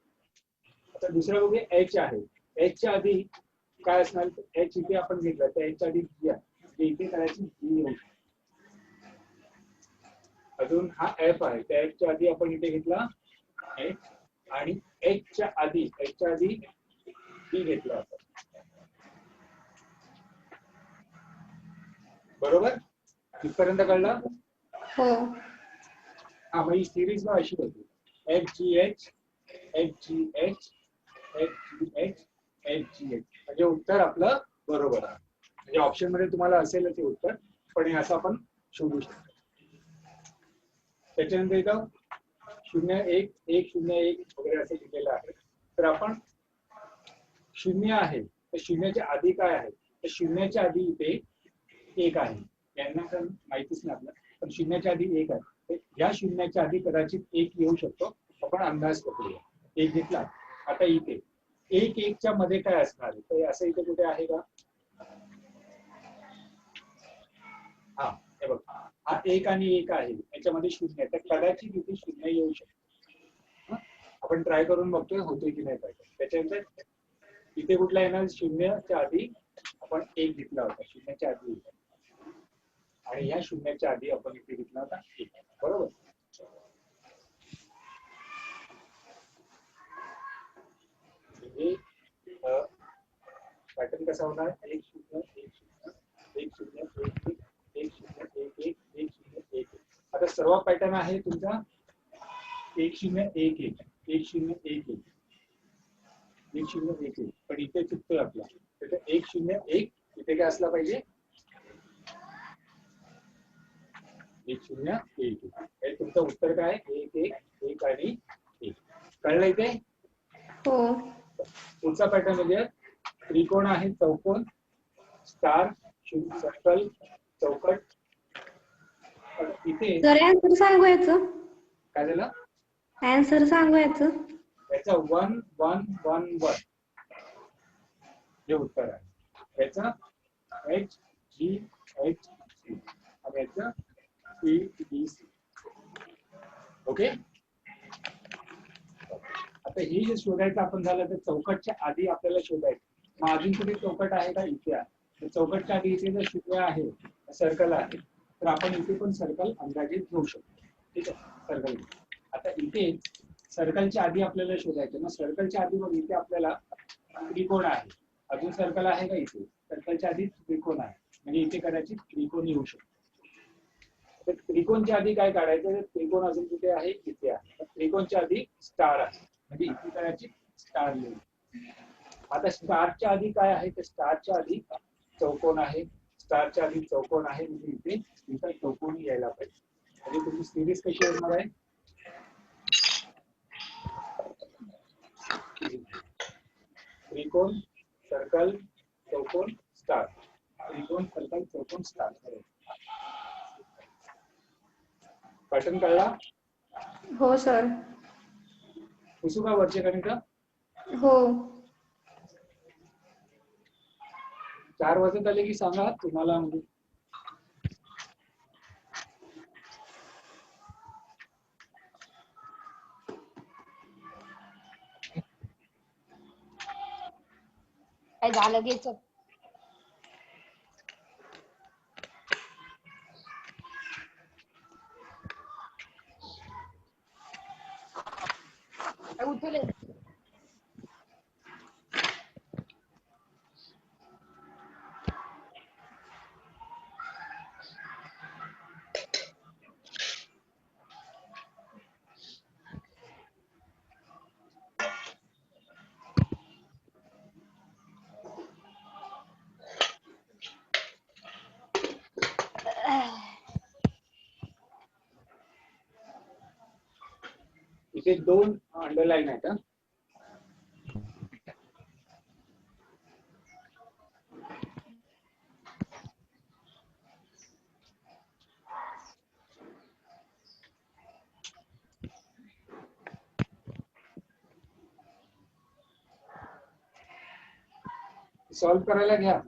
Speaker 1: आता दुसरं बघूया. एच आहे, एचच्या आधी काय असणार? एच इथे आपण घेतलं तर एचच्या आधी जी आहे, इथे कदाचित जी येऊ शकतो. अजून हा एफ आहे, त्या एफच्या आधी आपण इथे घेतला एच, आणि एचच्या आधी डी घेतला आपण, बरोबर. इथपर्यंत कळलं?
Speaker 6: हो.
Speaker 1: हा, मग ही सिरीज मग अशी होती. F G H, F G H, F G H, F G H. म्हणजे उत्तर आपलं बरोबर आहे. म्हणजे ऑप्शन मध्ये तुम्हाला असेल ते उत्तर, पण हे असं आपण शोधू शकतो. त्याच्यानंतर इथं 0 1 1 0 1 वगैरे असं लिहिलेलं आहे. तर आपण 0 आहे, तर 0च्या आधी काय आहे? तर 0च्या आधी इथे 1 आहे. यांना तर माहितीच नाही आपल्याला, पण 0च्या आधी 1 आहे. तर या 0च्या आधी कदाचित 1 येऊ शकतो. आपण अंदाज करूया. 1 घेतला. आता इथे 1 1 च्या मध्ये काय असणार आहे? तर असं इथे कुठे आहे का? हा, हे बघ, हा 1 आणि 1 आहे, याच्यामध्ये 0. तर कदाचित इथे 0 येऊ शकतो. आपण ट्राय करून बघतोय होतोय की नाही पाहिजे. त्याच्यानंतर इथे कुठला येणार? 0च्या आधी आपण 1 घेतला होता, 0च्या आधी 1. आणि ह्या 0च्या आधी आपण इथे घेतला होता 1, बरोबर. पॅटर्न कसा होणार? 1 0 1 0 1 0 1 1 1 0 1 1 1 0 1 1. आता सर्व पॅटर्न आहे तुमचा 1 0 1 1 1 0 1 1 1 0 1 1. पण इथे चुकतोय आपला. तर 1 0 1 इथे काय असला पाहिजे? 1 0 1 1. हे तुमचं उत्तर काय? 1 1 1 आणि 1. कळलं इथे?
Speaker 6: हो.
Speaker 1: पुढचा पॅटर्न म्हणजे त्रिकोण आहे, चौकोन, स्टार, सर्कल, चौकट. इथे
Speaker 6: सर आन्सर सांगवायचं.
Speaker 1: काय झालं?
Speaker 6: आन्सर सांगवायचं.
Speaker 1: याचा 1 1 1 1 हे उत्तर आहे. याचा एच जी एच सी आणि याचं सी डी सी. ओके. आता हे जे शोधायचं आपण झालं तर चौकटच्या आधी आपल्याला शोधायचं. मग अजून कुठे चौकट आहे का? इथे आहे. चौकटच्या आधी इथे जर 0 आहे, सर्कल आहे, तर आपण इथे पण सर्कल अंदाजे घेऊ शकतो. ठीक आहे, सर्कल. आता इथे सर्कलच्या आधी आपल्याला शोधायचं ना, सर्कलच्या आधी मग इथे आपल्याला त्रिकोण आहे. अजून सर्कल आहे का इथे? सर्कलच्या आधी त्रिकोण आहे, म्हणजे इथे कदाचित त्रिकोण येऊ शकतो. तर त्रिकोणच्या आधी काय काढायचं? तर त्रिकोण अजून कुठे आहे? इथे आहे. त्रिकोणच्या आधी स्टार आहे, म्हणजे इथे कदाचित स्टार येईल. आता स्टारच्या आधी काय आहे? तर स्टारच्या आधी चौकोन आहे, स्टारच्या आधी चौकोन आहे, म्हणजे इथे चौकोन यायला पाहिजे. म्हणजे तुमची सिरीज कशी होणार आहे? त्रिकोण, सर्कल, चौकोन, स्टार. त्रिकोण, सर्कल, चौकोन, स्टार. पॅटर्न कळला?
Speaker 6: हो सर.
Speaker 1: पुसू का वरचे गणित?
Speaker 6: हो.
Speaker 1: 4 वाजत आले की सांगा तुम्हाला. म्हणजे
Speaker 7: काय झालं घ्यायचं. उठले.
Speaker 1: इथे 2 अंडरलाईन आहेत. सॉल्व करायला घ्या.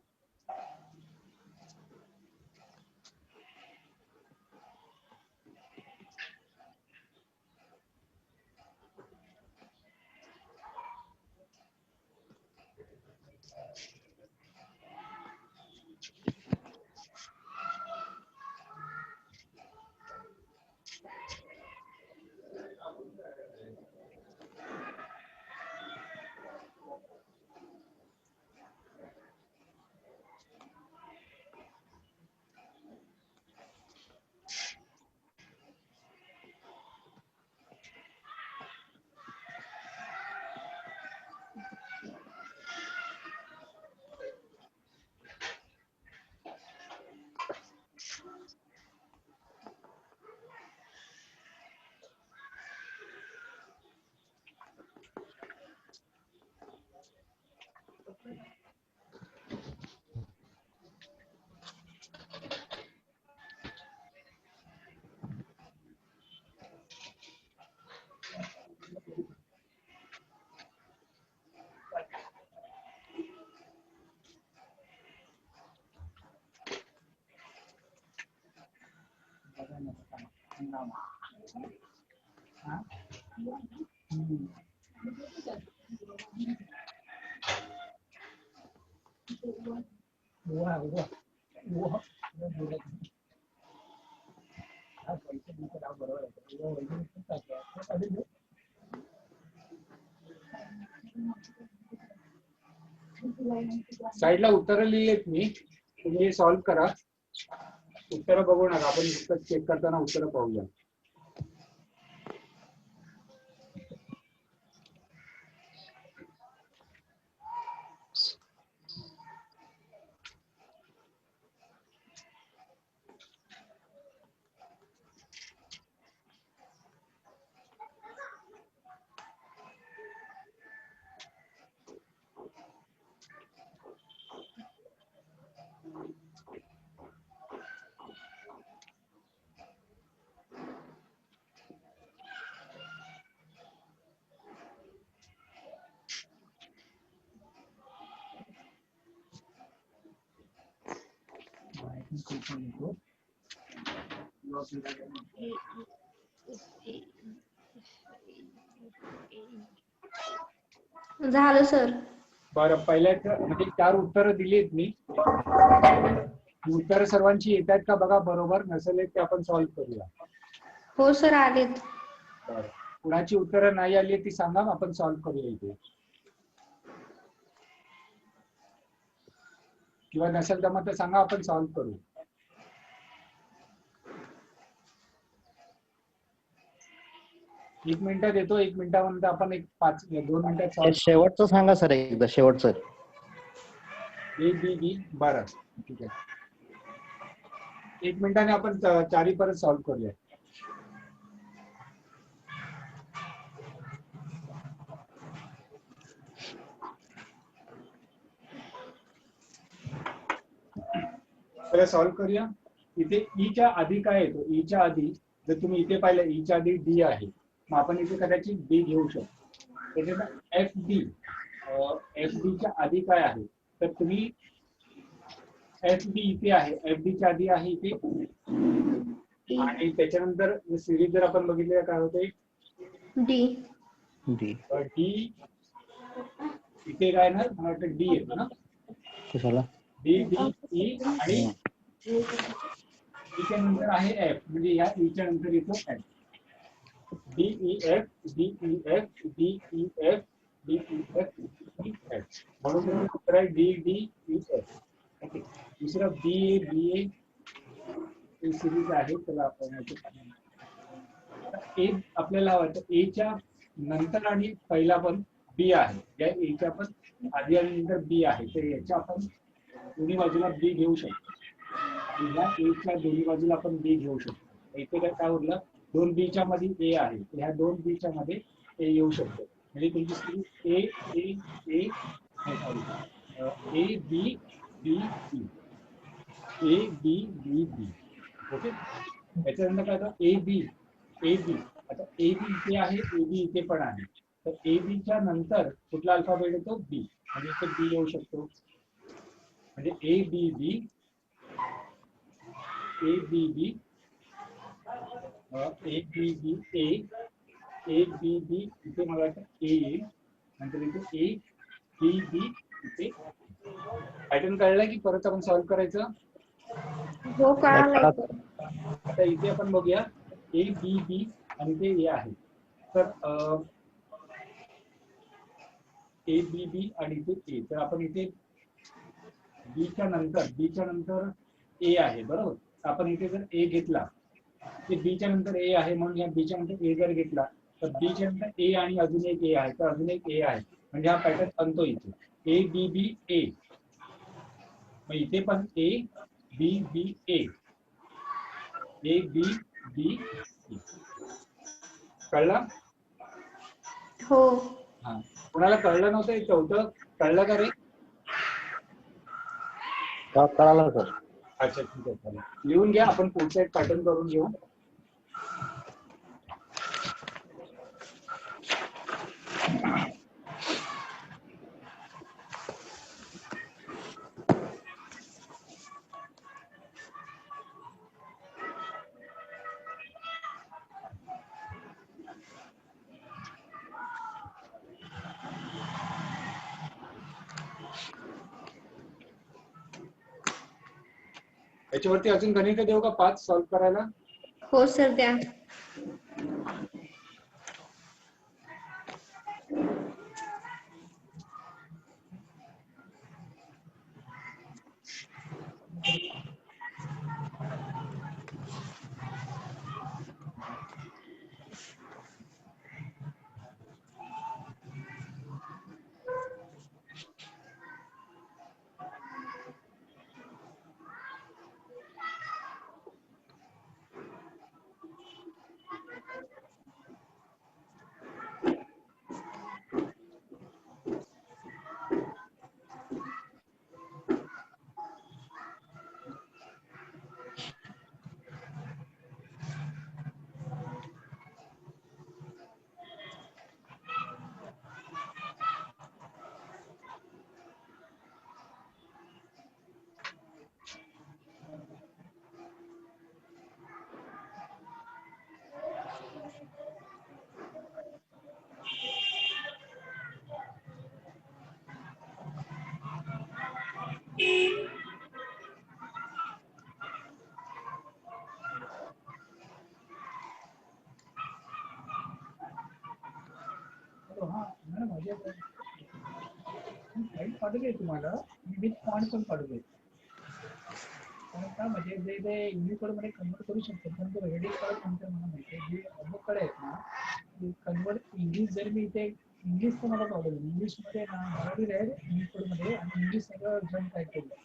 Speaker 1: साईडला उत्तर लिहिलेत मी, तुम्ही सॉल्व करा. उत्तर बघू नका, आपण फक्त चेक करताना उत्तर पाहूया.
Speaker 6: झालं सर.
Speaker 1: बरं, पहिल्याच म्हणजे 4 उत्तर दिलीत मी. उत्तर सर्वांची येत आहेत का बघा, बरोबर नसेल ते आपण सॉल्व्ह करूया.
Speaker 6: हो सर आलेत.
Speaker 1: बरं. कुणाची उत्तरं नाही आली ती सांगा, आपण सॉल्व्ह करूया इथे. किंवा नसेल तर मग सांगा, आपण सॉल्व्ह करू. एक मिनिटात येतो, 1 मिनिटानंतर आपण 2 मिनिटात
Speaker 5: हे
Speaker 1: सॉल्व्ह.
Speaker 5: शेवटचं सांगा सर एकदा, शेवटचं.
Speaker 1: ए बी बी. बरं ठीक आहे, 1 मिनिटाने आपण चारी परत सॉल्व्ह करूया. तर सॉल्व्ह करूया. इथे ईच्या आधी काय येतो, ईच्या आधी जर तुम्ही इथे पाहिलं, ईच्या आधी डी आहे, मग आपण इथे कदाचित डी घेऊ शकतो. त्याच्यानंतर एफ डी. एफ डी च्या आधी काय आहे, तर तुम्ही एफ डी इथे आहे, एफ डी च्या आधी आहे इथे, आणि त्याच्यानंतर सिरीज जर आपण बघितली काय होते,
Speaker 6: डी.
Speaker 5: डी.
Speaker 1: डी इथे काय ना, मला वाटतं डी येतो ना,
Speaker 5: कशाला?
Speaker 1: डी डी ई, आणि ईच्या नंतर आहे एफ, म्हणजे या ईच्या नंतर येतो F. D E F, D E F, D E F, D E F, D F. म्हणून उत्तर आहे D D E F. Okay. दुसरं बी ए बी ए सिरीज आहे, त्याला आपण ए आपल्याला वाटतं एच्या नंतर आणि पहिला पण बी आहे, या एच्या पण आधी आणि नंतर बी आहे, तर याच्या आपण दोन्ही बाजूला बी घेऊ शकतो. या एच्या दोन्ही बाजूला आपण बी घेऊ शकतो. इथे काय उरलं, 2 बीच्या मध्ये ए आहे, ह्या 2 बीच्या मध्ये ए येऊ शकतो. म्हणजे तुमची स्थिती ए ए ए sorry A B B B, A B B B. Okay. त्याच्यानंतर काय होतं, ए बी ए बी. आता ए बी इथे आहे, ए बी इथे पण आहे, तर ए बी च्या नंतर कुठला अल्फाबेट येतो, बी, म्हणजे इथे बी येऊ शकतो. म्हणजे A B B, A B B, A B B A, A B बी इथे मला वाटतं ए येईल, नंतर इथे ए बी बी इथे. पॅटर्न कळला की परत आपण सॉल्व्ह करायचं.
Speaker 6: हो कळालंय सर.
Speaker 1: आता इथे आपण बघूया, ए बी बी आणि ते ए आहे, तर ए बी बी आणि इथे ए, तर आपण इथे बीच्या नंतर ए आहे, बरोबर. आपण इथे जर ए घेतला, ते बीच्या नंतर ए आहे, म्हणून या बीच्या नंतर ए जर घेतला, तर बीच्या नंतर ए आणि अजून एक ए आहे, तर अजून एक ए आहे, म्हणजे हा पॅटर्न बनतो इथे ए बी बी ए. मग इथे पण A B B A, A B बी ए. कळला?
Speaker 6: हो.
Speaker 1: हा, कोणाला कळलं नव्हतं, हे चौथं कळलं का रे?
Speaker 5: कळालं सर.
Speaker 1: अच्छा ठीक आहे, चालेल. लिहून घ्या, आपण पुढचा एक पॅटर्न करून घेऊ. याच्यावरती अजून गणित देऊ का 5 सॉल्व्ह करायला?
Speaker 6: हो सर द्या.
Speaker 2: पाठवले तुम्हाला विथ फॉन्ट पण पाठवले. कारण का म्हणजे जे जे इंग्लिश मध्ये कन्वर्ट करू शकतो पण तो हेडिंग कार्ड तुमच्या मला माहिती आहे जे अमुकडे आहेत ना ते कन्वर्ट इंग्लिश जर मी इथे इंग्लिश तर मला प्रॉब्लेम इंग्लिश मध्ये ना मराठी राहील इंग्लिश मध्ये आणि इंग्लिश सगळं जॉईन काय केलं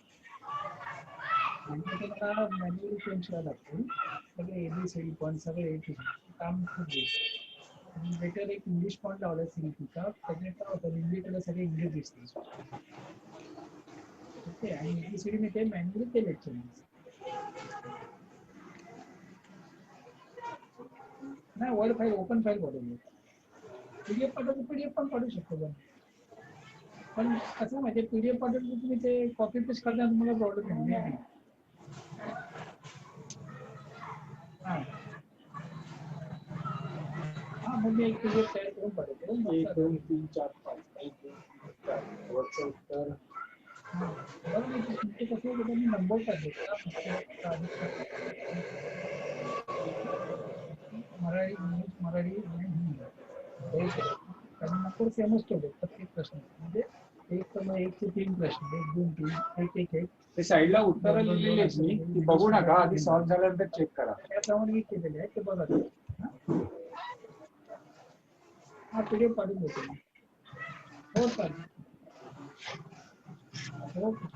Speaker 2: आणि ते मला मॅन्युअली चेंज करायला लागतील सगळे एबीसीडी पण सगळे काम खूप होईल. बेटर एक इंग्लिश फॉन्ट लावला सीईटीचा त्याच्याने काय होतं इंग्लिशकडे सगळे इंग्लिश दिसते. ओके आणि एबीसीडी मी ते मॅन्युअली केले चेंजेस. नाही वर्ड फाईल ओपन फाईल पाठवली पीडीएफ पाठवतो पीडीएफ पण पाठवू शकतो पण कसं माहिती पीडीएफ पाठवलं तुम्ही ते कॉपी पेस्ट करताना तुम्हाला प्रॉब्लेम नाही. हां मग मी एक पीडीएफ तयार करून पाठवतो.
Speaker 1: 1 2 3 4 5 1 2 3 4 वरचं उत्तर
Speaker 2: बरं मी तुमचे कसं होतं मी नंबर टाकले मराठी इंग्लिश मराठी आणि हिंदी कारण नंबर सेमच ठेवले प्रत्येक प्रश्न म्हणजे एक तर मग 1 ते 3 प्रश्न 1 2 3 1 1 1
Speaker 1: ते साईडला उत्तर लिहिलेली आहेत मी ती बघू नका आधी सॉल्व्ह झाल्यानंतर चेक करा.
Speaker 2: त्याप्रमाणे मी केलेले आहे ते बघा हा पीडीएफ पाठवून देतो मी. हो चालेल ओके.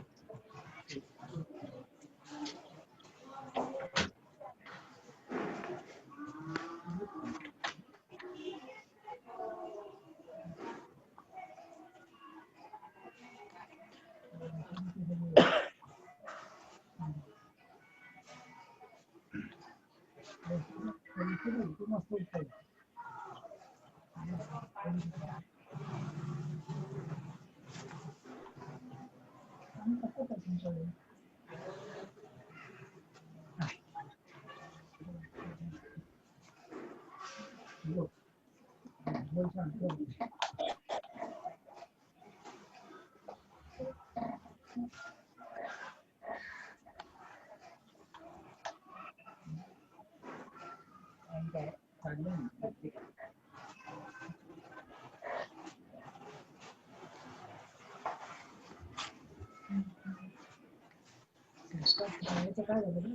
Speaker 2: मस्त उत्तर काय झालं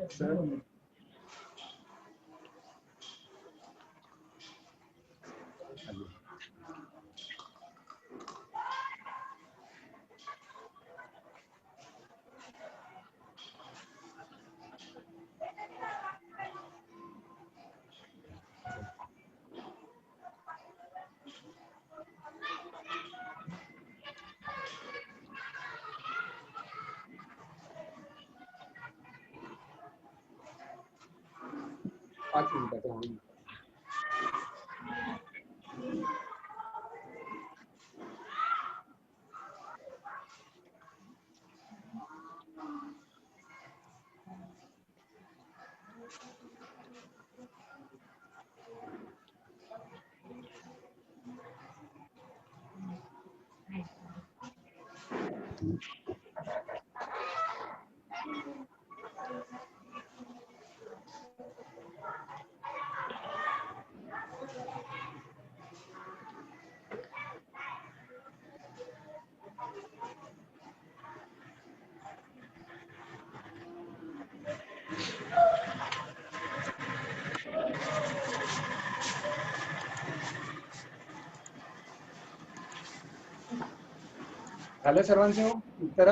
Speaker 1: सर पाच मिनिटाचा होईल. झालं सर्वांचे उत्तर?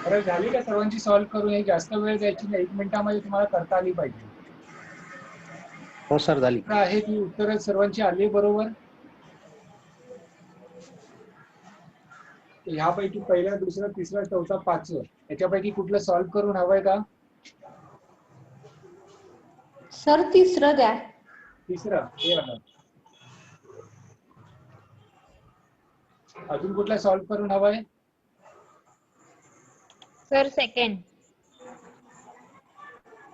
Speaker 1: बरं झाली का सर्वांची सॉल्व्ह करून? हे जास्त वेळ द्यायची नाही, 1 मिनिटामध्ये तुम्हाला करता आली पाहिजे.
Speaker 5: हो सर झाली.
Speaker 1: आहे ती उत्तरं सर्वांची आली बरोबर? ह्यापैकी पहिला, दुसरा, तिसरा, चौथा, पाचवं याच्यापैकी कुठलं सॉल्व्ह करून हवंय का?
Speaker 6: सर तिसरं द्या.
Speaker 1: तिसरा हे बघा. अजून कुठला सॉल्व्ह करून हवाय?
Speaker 7: Sir second.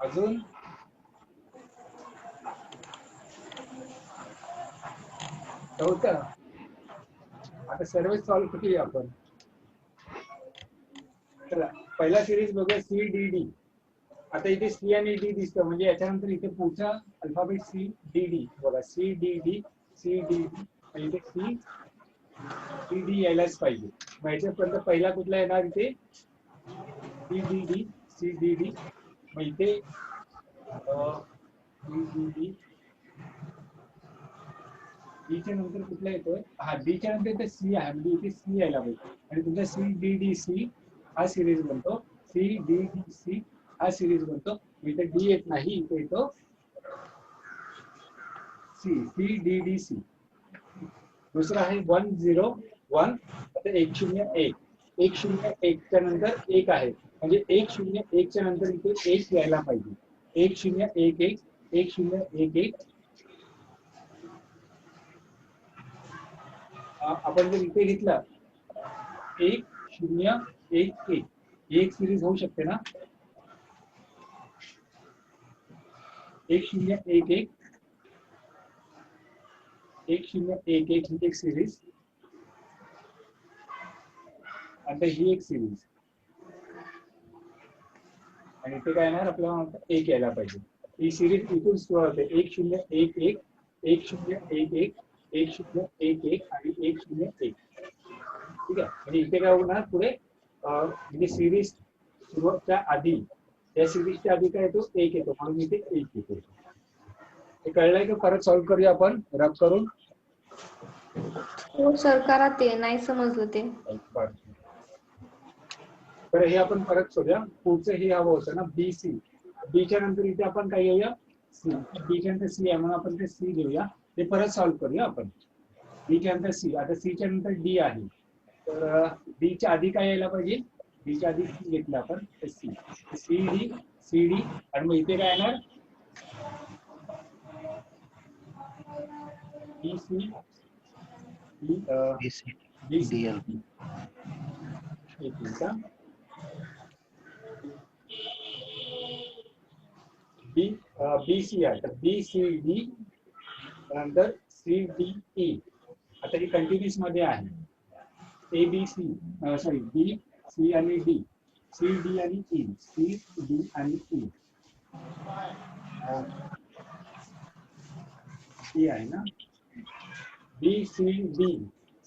Speaker 1: अजून चौथा. आता सर्व सॉल्व्ह करूया आपण. चला पहिला सिरीज बघूया सी डी डी. आता इथे सी आणि डी दिसतं म्हणजे याच्यानंतर इथे पुढचा अल्फाबेट सी डी डी बघा. C D D C D D इथे सी डी डी यायलाच पाहिजे. मग याच्यापर्यंत पहिला कुठला येणार इथे? C D D C D D. मग इथे सी डी डी डीच्या नंतर कुठला येतोय? हा डीच्या नंतर इथे सी आहे म्हणजे इथे सी यायला पाहिजे आणि तुमचा सी डी डी सी हा सिरीज बनतो. सी डी डी सी हा सिरीज बनतो. इथे डी येत नाही, इथे येतो C. C D D C. दुसरा आहे 101. आता 101. 101 च्या नंतर 1 आहे म्हणजे 101 च्या नंतर इथे 1 यायला पाहिजे. 1011 1011. आपण जर इथे घेतला 1011 एक सिरीज होऊ शकते ना? 1011 1011 ही एक सिरीज. आता ही एक सिरीज आणि इथे काय येणार आपल्याला? 1 यायला पाहिजे. ही सिरीज इथून सुरू होते. 1011 1011 1011 आणि 101. ठीक आहे. म्हणजे इथे काय होणार पुढे म्हणजे सिरीज सुरुवातच्या आधी या सिरीजच्या आधी काय येतो? 1 येतो म्हणून इथे 1 येतो. हे कळलंय का? परत सॉल्व्ह करूया आपण रब करून.
Speaker 6: हो सर करा, ते नाही समजलं ते.
Speaker 1: तर हे आपण परत शोधूया. पुढचं हे हवं होतं ना बी सी. बीच्या नंतर इथे आपण काय घेऊया? सी. बीच्या नंतर सी आहे म्हणून आपण ते सी घेऊया. ते परत सॉल्व्ह करूया आपण. बीच्या नंतर सी. आता सीच्या नंतर डी आहे तर डीच्या आधी काय यायला पाहिजे? डीच्या आधी सी घेतलं आपण C. C D C D आणि मग इथे काय येणार? बी सी बी सी एक मिनिट. बी सी आहे तर बी सी डी नंतर सी डी ई. आता ही कंटिन्युअस मध्ये आहे. A B C sorry B C आणि डी सी डी आणि ई सी डी आणि ई ई आहे ना. B C D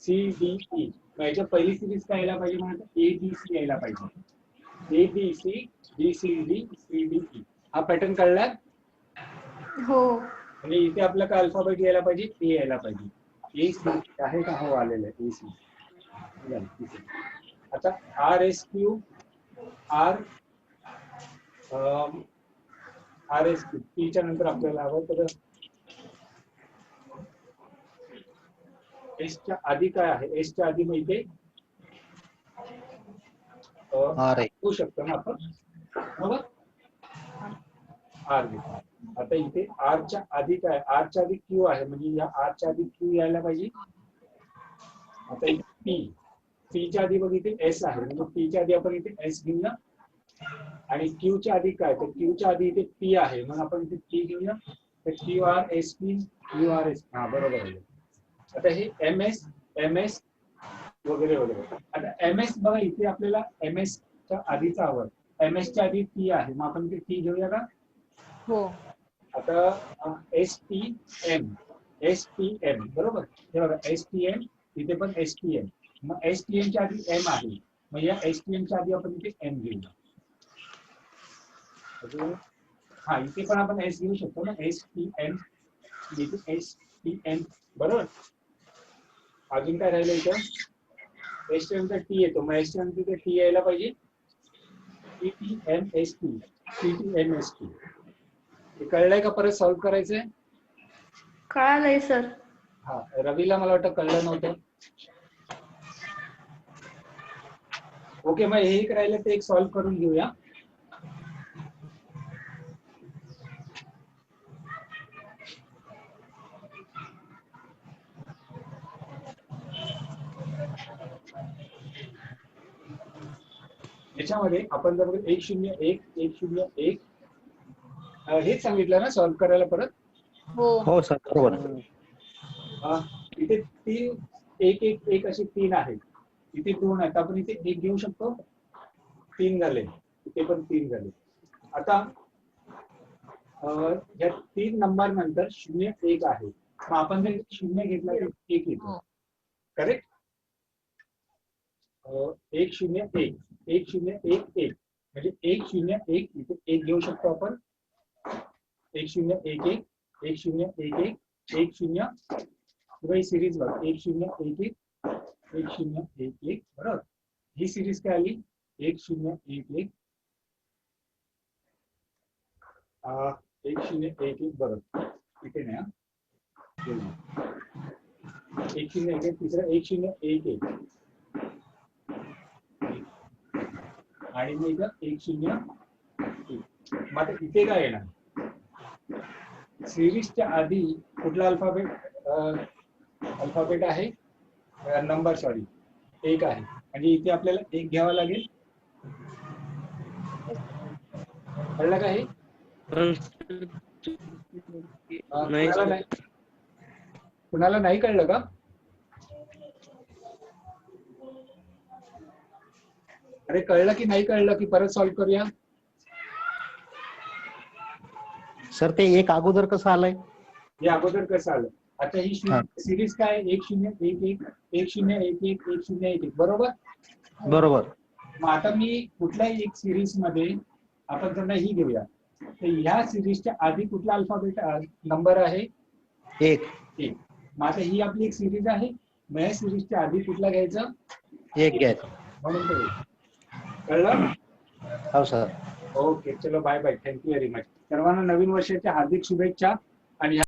Speaker 1: C D E. याच्या पहिली सिरीज काय यायला पाहिजे? म्हणतात ए बी सी यायला पाहिजे. A B C B C D C D E. हा पॅटर्न कळला?
Speaker 6: हो.
Speaker 1: आणि इथे आपलं काय अल्फाबेट यायला पाहिजे? ए यायला पाहिजे. ए सी आहे का? हो आलेलं आहे ए सी. आता R S Q R R S Q टीच्या नंतर आपल्याला हवं तर एसच्या आधी काय आहे? एसच्या आधी मग इथे होऊ शकतो ना आपण बरोबर. आर घेतो. आता इथे आरच्या आधी काय? आरच्या आधी क्यू आहे म्हणजे या आरच्या आधी क्यू यायला पाहिजे. आता इथे पी. पीच्या आधी बघ इथे एस आहे म्हणजे पीच्या आधी आपण इथे एस घेऊया आणि क्यूच्या आधी काय? तर क्यूच्या आधी इथे पी आहे म्हणून आपण इथे पी घेऊया. तर Q R S P Q R S. हा बरोबर आहे. आता हे एम एस वगैरे वगैरे. आता एम एस बघा इथे आपल्याला एम एस च्या आधीचा हवं. एम एस च्या आधी टी आहे मग आपण इथे टी घेऊया का?
Speaker 7: हो.
Speaker 1: आता एस टी एम बरोबर. हे बघा एस टी एम इथे पण एस टी एम. मग एस टी एम च्या आधी एम आहे मग या एस टी एम च्या आधी आपण इथे एम घेऊया. हा इथे पण आपण एस घेऊ शकतो ना. एस टी एम इथे एस टी एम बरोबर. अजून काय राहिलं इथं? एस टी एम चा टी येतो मग एस टी एम तिथे टी यायला पाहिजे. T T M S T T T M S T. हे कळलंय का? परत सॉल्व्ह करायचंय.
Speaker 6: कळालंय सर.
Speaker 1: हा रवीला मला वाटतं कळलं नव्हतं. ओके, मग हे एक राहिलं ते एक सॉल्व्ह करून घेऊया. याच्यामध्ये आपण जर 101 हेच सांगितलं ना सॉल्व्ह करायला परत.
Speaker 7: हो.
Speaker 5: हो सर बरोबर.
Speaker 1: इथे 1 असे 3 आहेत, इथे 2 आहेत, आपण इथे 1 घेऊ शकतो. 3 झाले, इथे पण 3 झाले. आता या 3 नंबर नंतर 0 1 आहे, मग आपण जर 0 घेतला तर 1 येतो. करेक्ट. 1 0 1 1 0 1 1 म्हणजे 1 0 1 इथे 1 घेऊ शकतो आपण. 1 0 1 1 1 0 1 1 1 0 किंवा ही सिरीज बघ 1 0 1 1 1 0 1 1 बरोबर. ही सिरीज काय आली 1 0 1 1 1 0 1 1 बरोबर. इथे नाही 1 0 1 1 तिसरा 1 0 1 1 आणि मग इथं 1 0 1. मग आता इथे काय येणार सिरीजच्या आधी कुठला अल्फाबेट आहे नंबर सॉरी 1 आहे म्हणजे इथे आपल्याला 1 घ्यावा लागेल. कळलं का हे? कुणाला नाही कळलं का? अरे कळलं की नाही कळलं की परत सॉल्व्ह करूया.
Speaker 5: सर ते एक अगोदर कसं आलंय?
Speaker 1: हे अगोदर कसं आलं. आता ही सिरीज काय 1 0 1 1 1 0 1 1 1 0 1 1 बरोबर.
Speaker 5: बरोबर.
Speaker 1: मग आता मी कुठल्याही एक सिरीज मध्ये आपण त्यांना ही घेऊया. तर ह्या सिरीजच्या आधी कुठला अल्फाबेट नंबर आहे
Speaker 5: 1.
Speaker 1: 1. मग आता ही आपली एक सिरीज आहे, मग या सिरीजच्या आधी कुठला घ्यायचं
Speaker 5: 1 घ्यायचं.
Speaker 1: म्हणून तो 1. कळलं?
Speaker 5: हो सर.
Speaker 1: ओके चलो bye bye. Thank you very much. सर्वांना नवीन वर्षाच्या हार्दिक शुभेच्छा. आणि